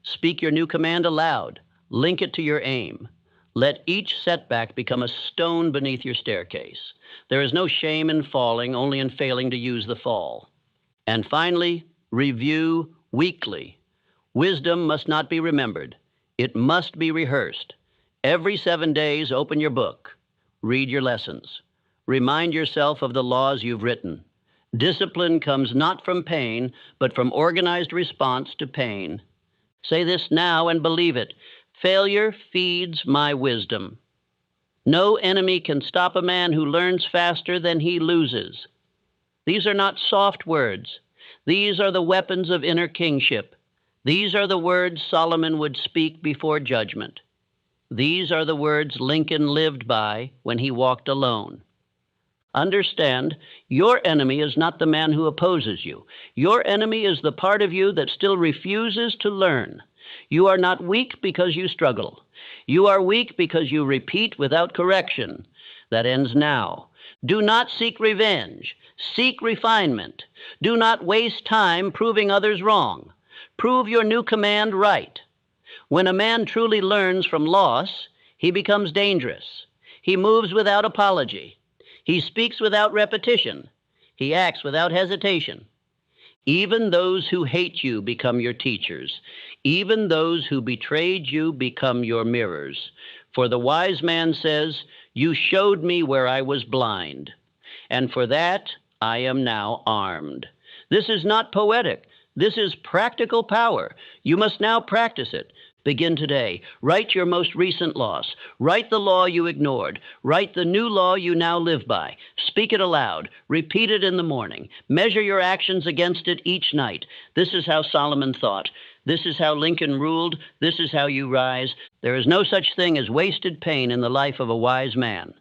Speak your new command aloud. Link it to your aim. Let each setback become a stone beneath your staircase. There is no shame in falling, only in failing to use the fall. And finally, review weekly. Wisdom must not be remembered. It must be rehearsed. Every 7 days, open your book. Read your lessons. Remind yourself of the laws you've written. Discipline comes not from pain, but from organized response to pain. Say this now and believe it. Failure feeds my wisdom. No enemy can stop a man who learns faster than he loses. These are not soft words. These are the weapons of inner kingship. These are the words Solomon would speak before judgment. These are the words Lincoln lived by when he walked alone. Understand, your enemy is not the man who opposes you. Your enemy is the part of you that still refuses to learn. You are not weak because you struggle. You are weak because you repeat without correction. That ends now. Do not seek revenge. Seek refinement. Do not waste time proving others wrong. Prove your new command right. When a man truly learns from loss, he becomes dangerous. He moves without apology. He speaks without repetition. He acts without hesitation. Even those who hate you become your teachers. Even those who betrayed you become your mirrors. For the wise man says, "You showed me where I was blind, and for that I am now armed." This is not poetic. This is practical power. You must now practice it. Begin today. Write your most recent loss. Write the law you ignored. Write the new law you now live by. Speak it aloud. Repeat it in the morning. Measure your actions against it each night. This is how Solomon thought. This is how Lincoln ruled. This is how you rise. There is no such thing as wasted pain in the life of a wise man.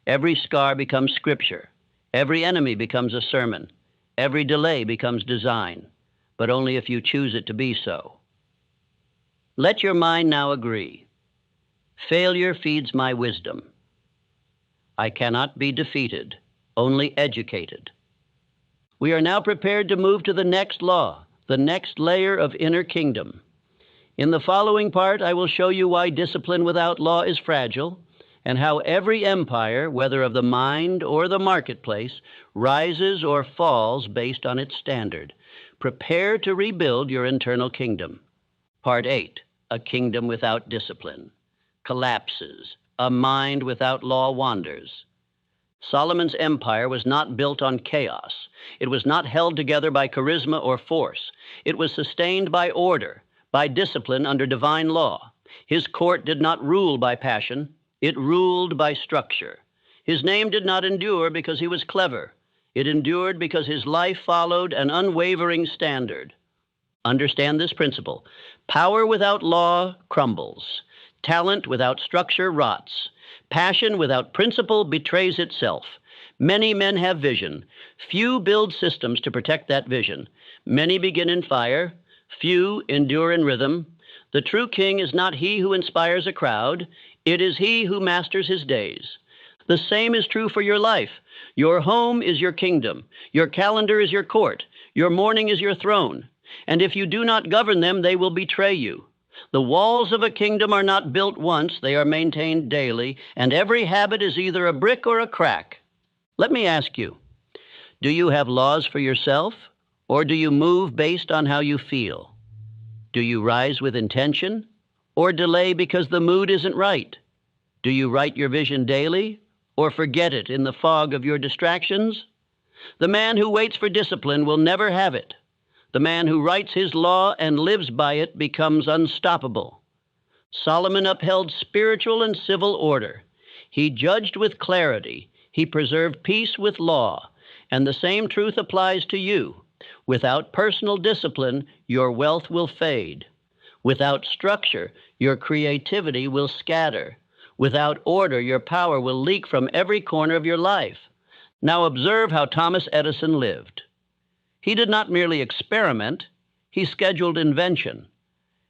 Every scar becomes scripture. Every enemy becomes a sermon. Every delay becomes design, but only if you choose it to be so. Let your mind now agree. Failure feeds my wisdom. I cannot be defeated, only educated. We are now prepared to move to the next law, the next layer of inner kingdom. In the following part, I will show you why discipline without law is fragile, and how every empire, whether of the mind or the marketplace, rises or falls based on its standard. Prepare to rebuild your internal kingdom. Part 8. A kingdom without discipline. Collapses. A mind without law wanders. Solomon's empire was not built on chaos. It was not held together by charisma or force. It was sustained by order, by discipline under divine law. His court did not rule by passion. It ruled by structure. His name did not endure because he was clever. It endured because his life followed an unwavering standard. Understand this principle. Power without law crumbles. Talent without structure rots. Passion without principle betrays itself. Many men have vision. Few build systems to protect that vision. Many begin in fire. Few endure in rhythm. The true king is not he who inspires a crowd. It is he who masters his days. The same is true for your life. Your home is your kingdom. Your calendar is your court. Your morning is your throne. And if you do not govern them, they will betray you. The walls of a kingdom are not built once, they are maintained daily, and every habit is either a brick or a crack. Let me ask you, do you have laws for yourself, or do you move based on how you feel? Do you rise with intention, or delay because the mood isn't right? Do you write your vision daily, or forget it in the fog of your distractions? The man who waits for discipline will never have it. The man who writes his law and lives by it becomes unstoppable. Solomon upheld spiritual and civil order. He judged with clarity. He preserved peace with law. And the same truth applies to you. Without personal discipline, your wealth will fade. Without structure, your creativity will scatter. Without order, your power will leak from every corner of your life. Now observe how Thomas Edison lived. He did not merely experiment, he scheduled invention.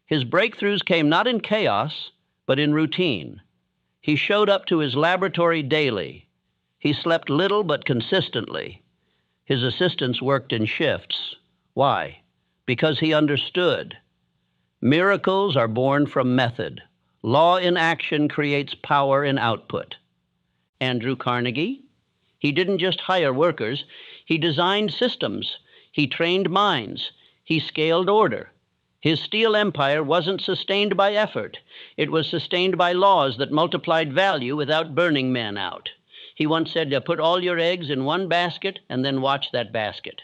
His breakthroughs came not in chaos, but in routine. He showed up to his laboratory daily. He slept little but consistently. His assistants worked in shifts. Why? Because he understood. Miracles are born from method. Law in action creates power in output. Andrew Carnegie? He didn't just hire workers, he designed systems. He trained minds. He scaled order. His steel empire wasn't sustained by effort. It was sustained by laws that multiplied value without burning men out. He once said, put all your eggs in one basket and then watch that basket.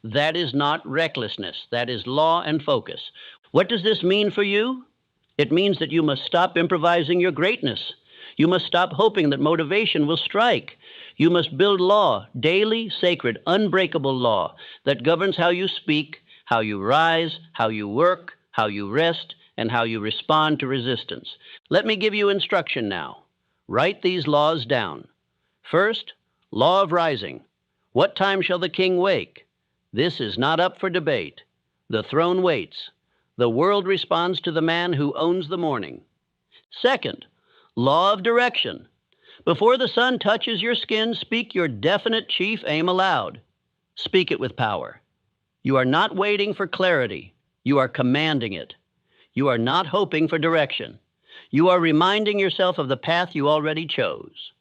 That is not recklessness. That is law and focus. What does this mean for you? It means that you must stop improvising your greatness. You must stop hoping that motivation will strike. You must build law, daily, sacred, unbreakable law that governs how you speak, how you rise, how you work, how you rest, and how you respond to resistance. Let me give you instruction now. Write these laws down. First, law of rising. What time shall the king wake? This is not up for debate. The throne waits. The world responds to the man who owns the morning. Second, law of direction. Before the sun touches your skin, speak your definite chief aim aloud. Speak it with power. You are not waiting for clarity. You are commanding it. You are not hoping for direction. You are reminding yourself of the path you already chose.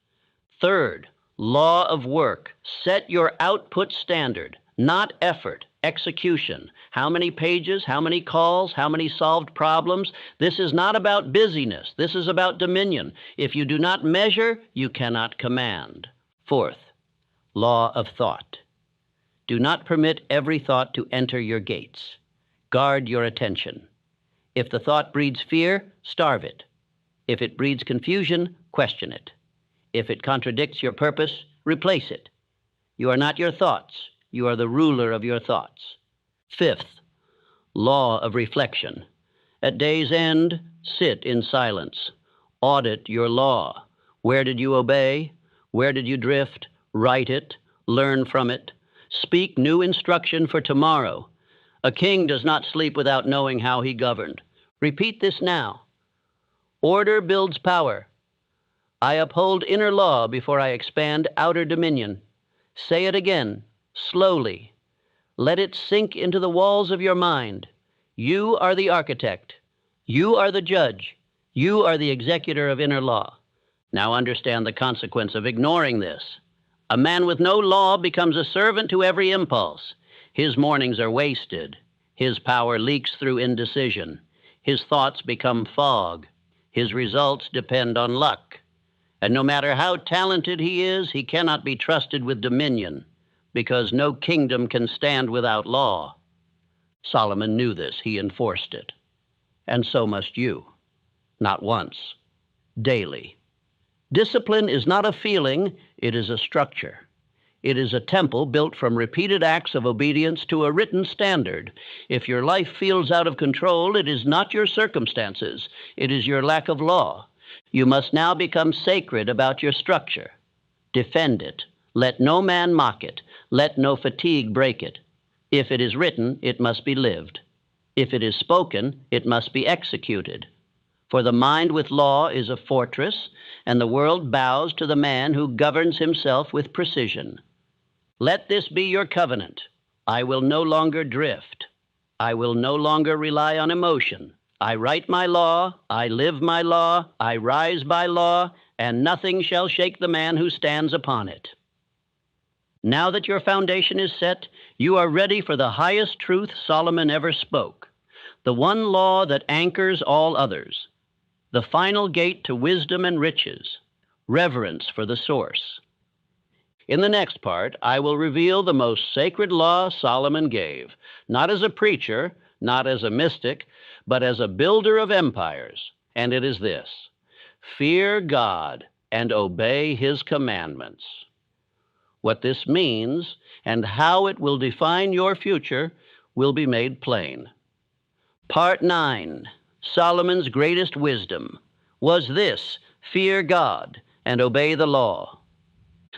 Third, law of work. Set your output standard, not effort, execution. How many pages, how many calls, how many solved problems? This is not about busyness. This is about dominion. If you do not measure, you cannot command. Fourth, law of thought. Do not permit every thought to enter your gates. Guard your attention. If the thought breeds fear, starve it. If it breeds confusion, question it. If it contradicts your purpose, replace it. You are not your thoughts. You are the ruler of your thoughts. Fifth, law of reflection. At day's end, sit in silence. Audit your law. Where did you obey? Where did you drift? Write it. Learn from it. Speak new instruction for tomorrow. A king does not sleep without knowing how he governed. Repeat this now. Order builds power. I uphold inner law before I expand outer dominion. Say it again, slowly. Let it sink into the walls of your mind. You are the architect. You are the judge. You are the executor of inner law. Now understand the consequence of ignoring this. A man with no law becomes a servant to every impulse. His mornings are wasted. His power leaks through indecision. His thoughts become fog. His results depend on luck. And no matter how talented he is, he cannot be trusted with dominion, because no kingdom can stand without law. Solomon knew this. He enforced it. And so must you. Not once. Daily. Discipline is not a feeling, it is a structure. It is a temple built from repeated acts of obedience to a written standard. If your life feels out of control, it is not your circumstances. It is your lack of law. You must now become sacred about your structure. Defend it. Let no man mock it. Let no fatigue break it. If it is written, it must be lived. If it is spoken, it must be executed. For the mind with law is a fortress, and the world bows to the man who governs himself with precision. Let this be your covenant. I will no longer drift. I will no longer rely on emotion. I write my law, I live my law, I rise by law, and nothing shall shake the man who stands upon it. Now that your foundation is set, you are ready for the highest truth Solomon ever spoke, the one law that anchors all others, the final gate to wisdom and riches, reverence for the source. In the next part, I will reveal the most sacred law Solomon gave, not as a preacher, not as a mystic, but as a builder of empires, and it is this: fear God and obey his commandments. What this means and how it will define your future will be made plain. Part 9, Solomon's greatest wisdom, was this: fear God and obey the law.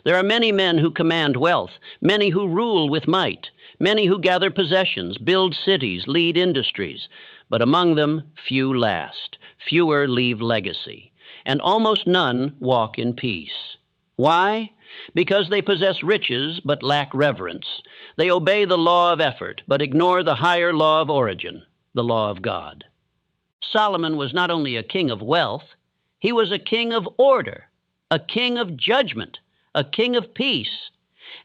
There are many men who command wealth, many who rule with might, many who gather possessions, build cities, lead industries, but among them few last, fewer leave legacy, and almost none walk in peace. Why? Because they possess riches but lack reverence. They obey the law of effort but ignore the higher law of origin, the law of God. Solomon was not only a king of wealth, he was a king of order, a king of judgment, a king of peace.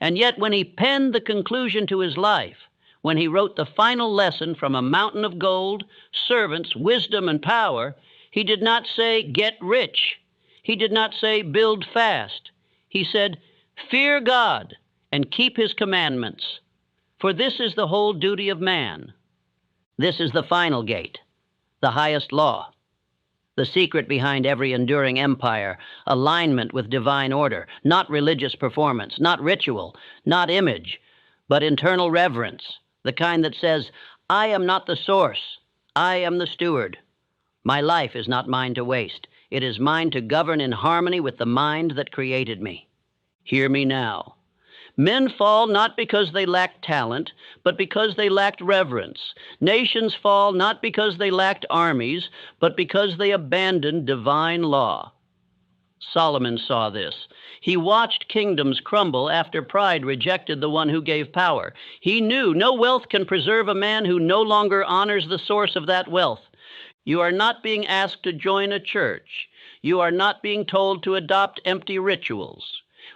And yet, when he penned the conclusion to his life, when he wrote the final lesson from a mountain of gold, servants, wisdom, and power, he did not say, get rich. He did not say, build fast. He said, fear God and keep his commandments, for this is the whole duty of man. This is the final gate, the highest law, the secret behind every enduring empire, alignment with divine order, not religious performance, not ritual, not image, but internal reverence, the kind that says, I am not the source, I am the steward. My life is not mine to waste. It is mine to govern in harmony with the mind that created me. Hear me now. Men fall not because they lacked talent, but because they lacked reverence. Nations fall not because they lacked armies, but because they abandoned divine law. Solomon saw this. He watched kingdoms crumble after pride rejected the one who gave power. He knew no wealth can preserve a man who no longer honors the source of that wealth. You are not being asked to join a church. You are not being told to adopt empty rituals.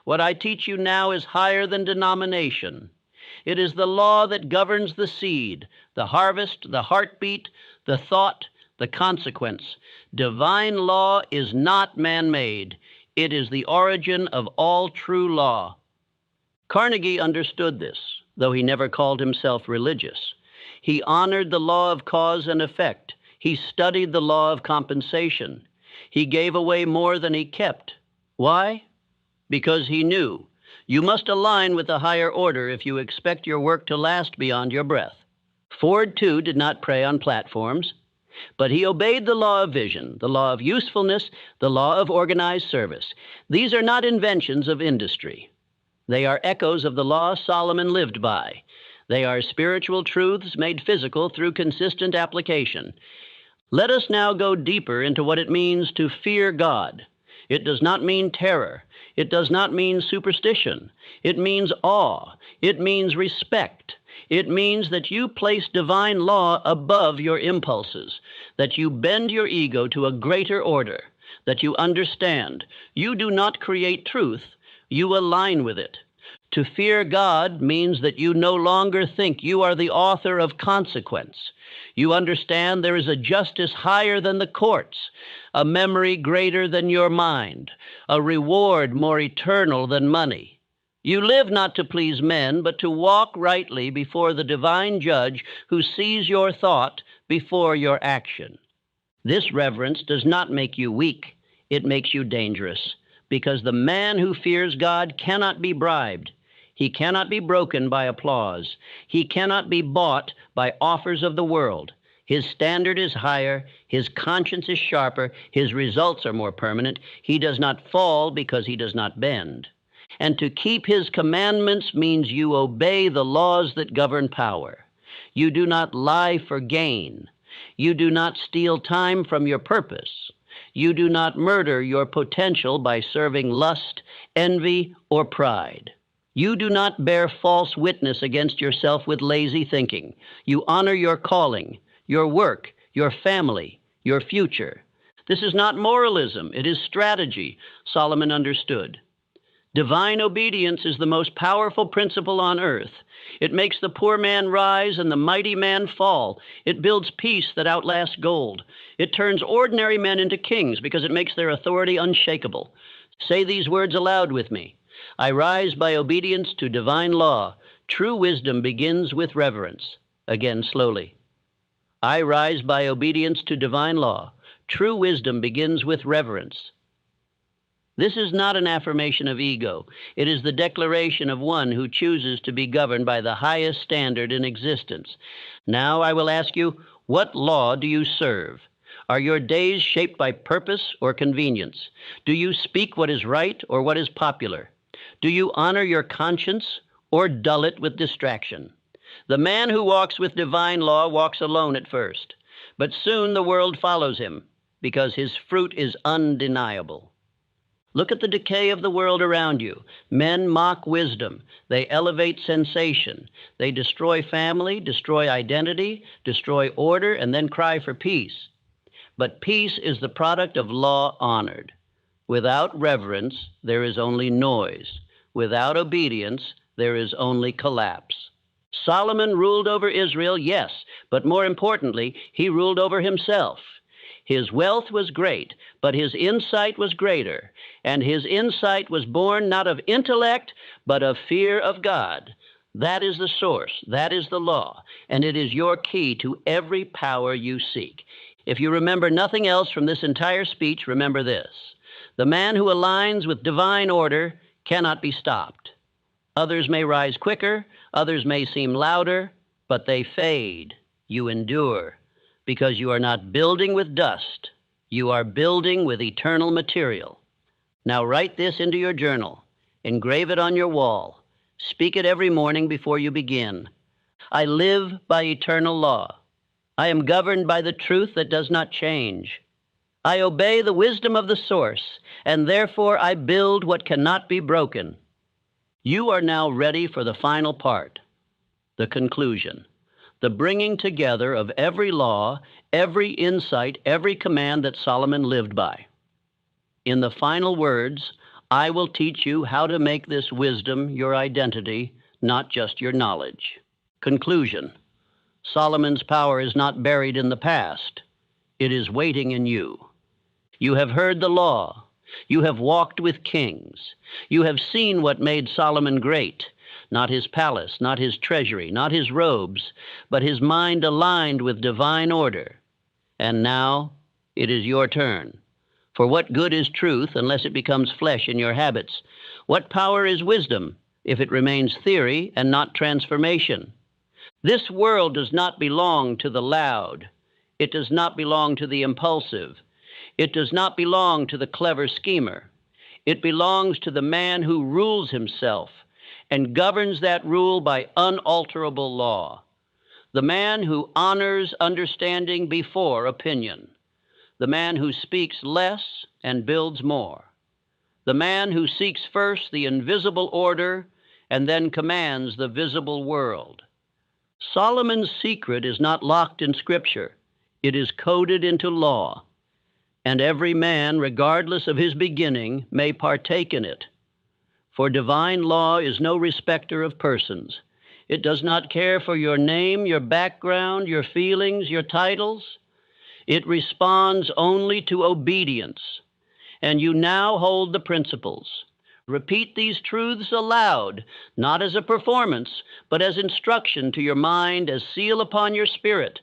What I teach you now is higher than denomination. It is the law that governs the seed, the harvest, the heartbeat, the thought, the consequence. Divine law is not man-made. It is the origin of all true law. Carnegie understood this, though he never called himself religious. He honored the law of cause and effect. He studied the law of compensation. He gave away more than he kept. Why? Because he knew you must align with the higher order if you expect your work to last beyond your breath. Ford, too, did not pray on platforms, but he obeyed the law of vision, the law of usefulness, the law of organized service. These are not inventions of industry. They are echoes of the law Solomon lived by. They are spiritual truths made physical through consistent application. Let us now go deeper into what it means to fear God. It does not mean terror. It does not mean superstition. It means awe. It means respect. It means that you place divine law above your impulses, that you bend your ego to a greater order, that you understand you do not create truth, you align with it. To fear God means that you no longer think you are the author of consequence. You understand there is a justice higher than the courts, a memory greater than your mind, a reward more eternal than money. You live not to please men, but to walk rightly before the divine judge who sees your thought before your action. This reverence does not make you weak. It makes you dangerous, because the man who fears God cannot be bribed. He cannot be broken by applause. He cannot be bought by offers of the world. His standard is higher. His conscience is sharper. His results are more permanent. He does not fall because he does not bend. And to keep his commandments means you obey the laws that govern power. You do not lie for gain. You do not steal time from your purpose. You do not murder your potential by serving lust, envy, or pride. You do not bear false witness against yourself with lazy thinking. You honor your calling, your work, your family, your future. This is not moralism, it is strategy, Solomon understood. Divine obedience is the most powerful principle on earth. It makes the poor man rise and the mighty man fall. It builds peace that outlasts gold. It turns ordinary men into kings because it makes their authority unshakable. Say these words aloud with me. I rise by obedience to divine law. True wisdom begins with reverence. Again, slowly. I rise by obedience to divine law. True wisdom begins with reverence. This is not an affirmation of ego. It is the declaration of one who chooses to be governed by the highest standard in existence. Now I will ask you, what law do you serve? Are your days shaped by purpose or convenience? Do you speak what is right or what is popular? Do you honor your conscience or dull it with distraction? The man who walks with divine law walks alone at first, but soon the world follows him because his fruit is undeniable. Look at the decay of the world around you. Men mock wisdom. They elevate sensation. They destroy family, destroy identity, destroy order, and then cry for peace. But peace is the product of law honored. Without reverence, there is only noise. Without obedience, there is only collapse. Solomon ruled over Israel, yes, but more importantly, he ruled over himself. His wealth was great, but his insight was greater, and his insight was born not of intellect, but of fear of God. That is the source, that is the law, and it is your key to every power you seek. If you remember nothing else from this entire speech, remember this. The man who aligns with divine order cannot be stopped. Others may rise quicker, others may seem louder, but they fade. You endure, because you are not building with dust. You are building with eternal material. Now write this into your journal. Engrave it on your wall. Speak it every morning before you begin. I live by eternal law. I am governed by the truth that does not change. I obey the wisdom of the source, and therefore I build what cannot be broken. You are now ready for the final part, the conclusion, the bringing together of every law, every insight, every command that Solomon lived by. In the final words, I will teach you how to make this wisdom your identity, not just your knowledge. Conclusion. Solomon's power is not buried in the past. It is waiting in you. You have heard the law. You have walked with kings. You have seen what made Solomon great, not his palace, not his treasury, not his robes, but his mind aligned with divine order. And now it is your turn. For what good is truth unless it becomes flesh in your habits? What power is wisdom if it remains theory and not transformation? This world does not belong to the loud. It does not belong to the impulsive. It does not belong to the clever schemer. It belongs to the man who rules himself and governs that rule by unalterable law. The man who honors understanding before opinion. The man who speaks less and builds more. The man who seeks first the invisible order and then commands the visible world. Solomon's secret is not locked in Scripture. It is coded into law. And every man, regardless of his beginning, may partake in it. For divine law is no respecter of persons. It does not care for your name, your background, your feelings, your titles. It responds only to obedience. And you now hold the principles. Repeat these truths aloud, not as a performance, but as instruction to your mind, as seal upon your spirit.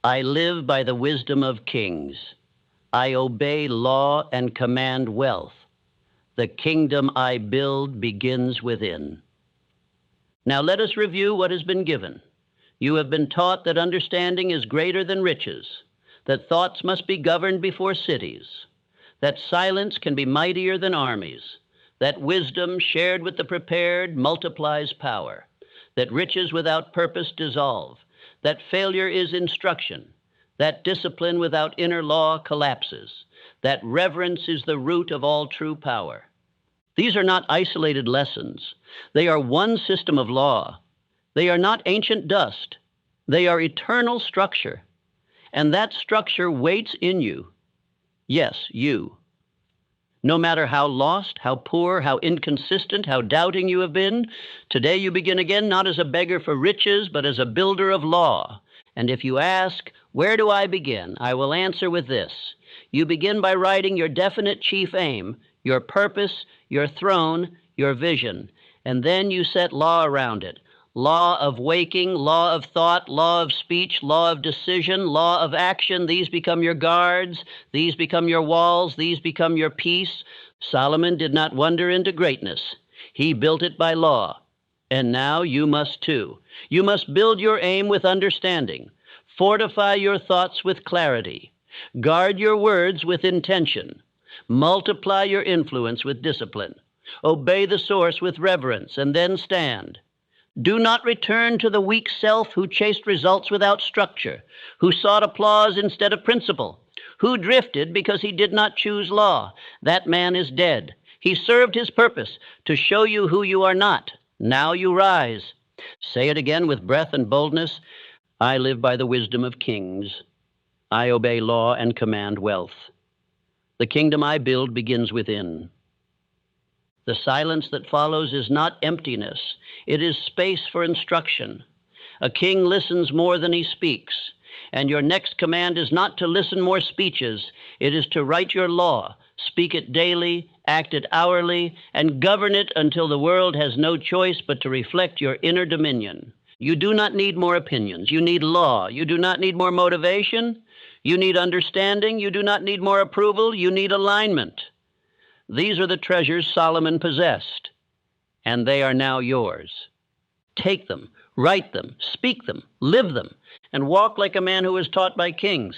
I live by the wisdom of kings. I obey law and command wealth. The kingdom I build begins within. Now let us review what has been given. You have been taught that understanding is greater than riches, that thoughts must be governed before cities, that silence can be mightier than armies, that wisdom shared with the prepared multiplies power, that riches without purpose dissolve, that failure is instruction, that discipline without inner law collapses, that reverence is the root of all true power. These are not isolated lessons. They are one system of law. They are not ancient dust. They are eternal structure. And that structure waits in you. Yes, you. No matter how lost, how poor, how inconsistent, how doubting you have been, today you begin again not as a beggar for riches, but as a builder of law. And if you ask, where do I begin? I will answer with this. You begin by writing your definite chief aim, your purpose, your throne, your vision, and then you set law around it. Law of waking, law of thought, law of speech, law of decision, law of action. These become your guards. These become your walls. These become your peace. Solomon did not wander into greatness. He built it by law. And now you must too. You must build your aim with understanding. Fortify your thoughts with clarity. Guard your words with intention. Multiply your influence with discipline. Obey the source with reverence, and then stand. Do not return to the weak self who chased results without structure, who sought applause instead of principle, who drifted because he did not choose law. That man is dead. He served his purpose to show you who you are not. Now you rise. Say it again with breath and boldness. I live by the wisdom of kings. I obey law and command wealth. The kingdom I build begins within. The silence that follows is not emptiness. It is space for instruction. A king listens more than he speaks. And your next command is not to listen more speeches. It is to write your law, speak it daily, act it hourly, and govern it until the world has no choice but to reflect your inner dominion. You do not need more opinions. You need law. You do not need more motivation. You need understanding. You do not need more approval. You need alignment. These are the treasures Solomon possessed, and they are now yours. Take them, write them, speak them, live them, and walk like a man who was taught by kings.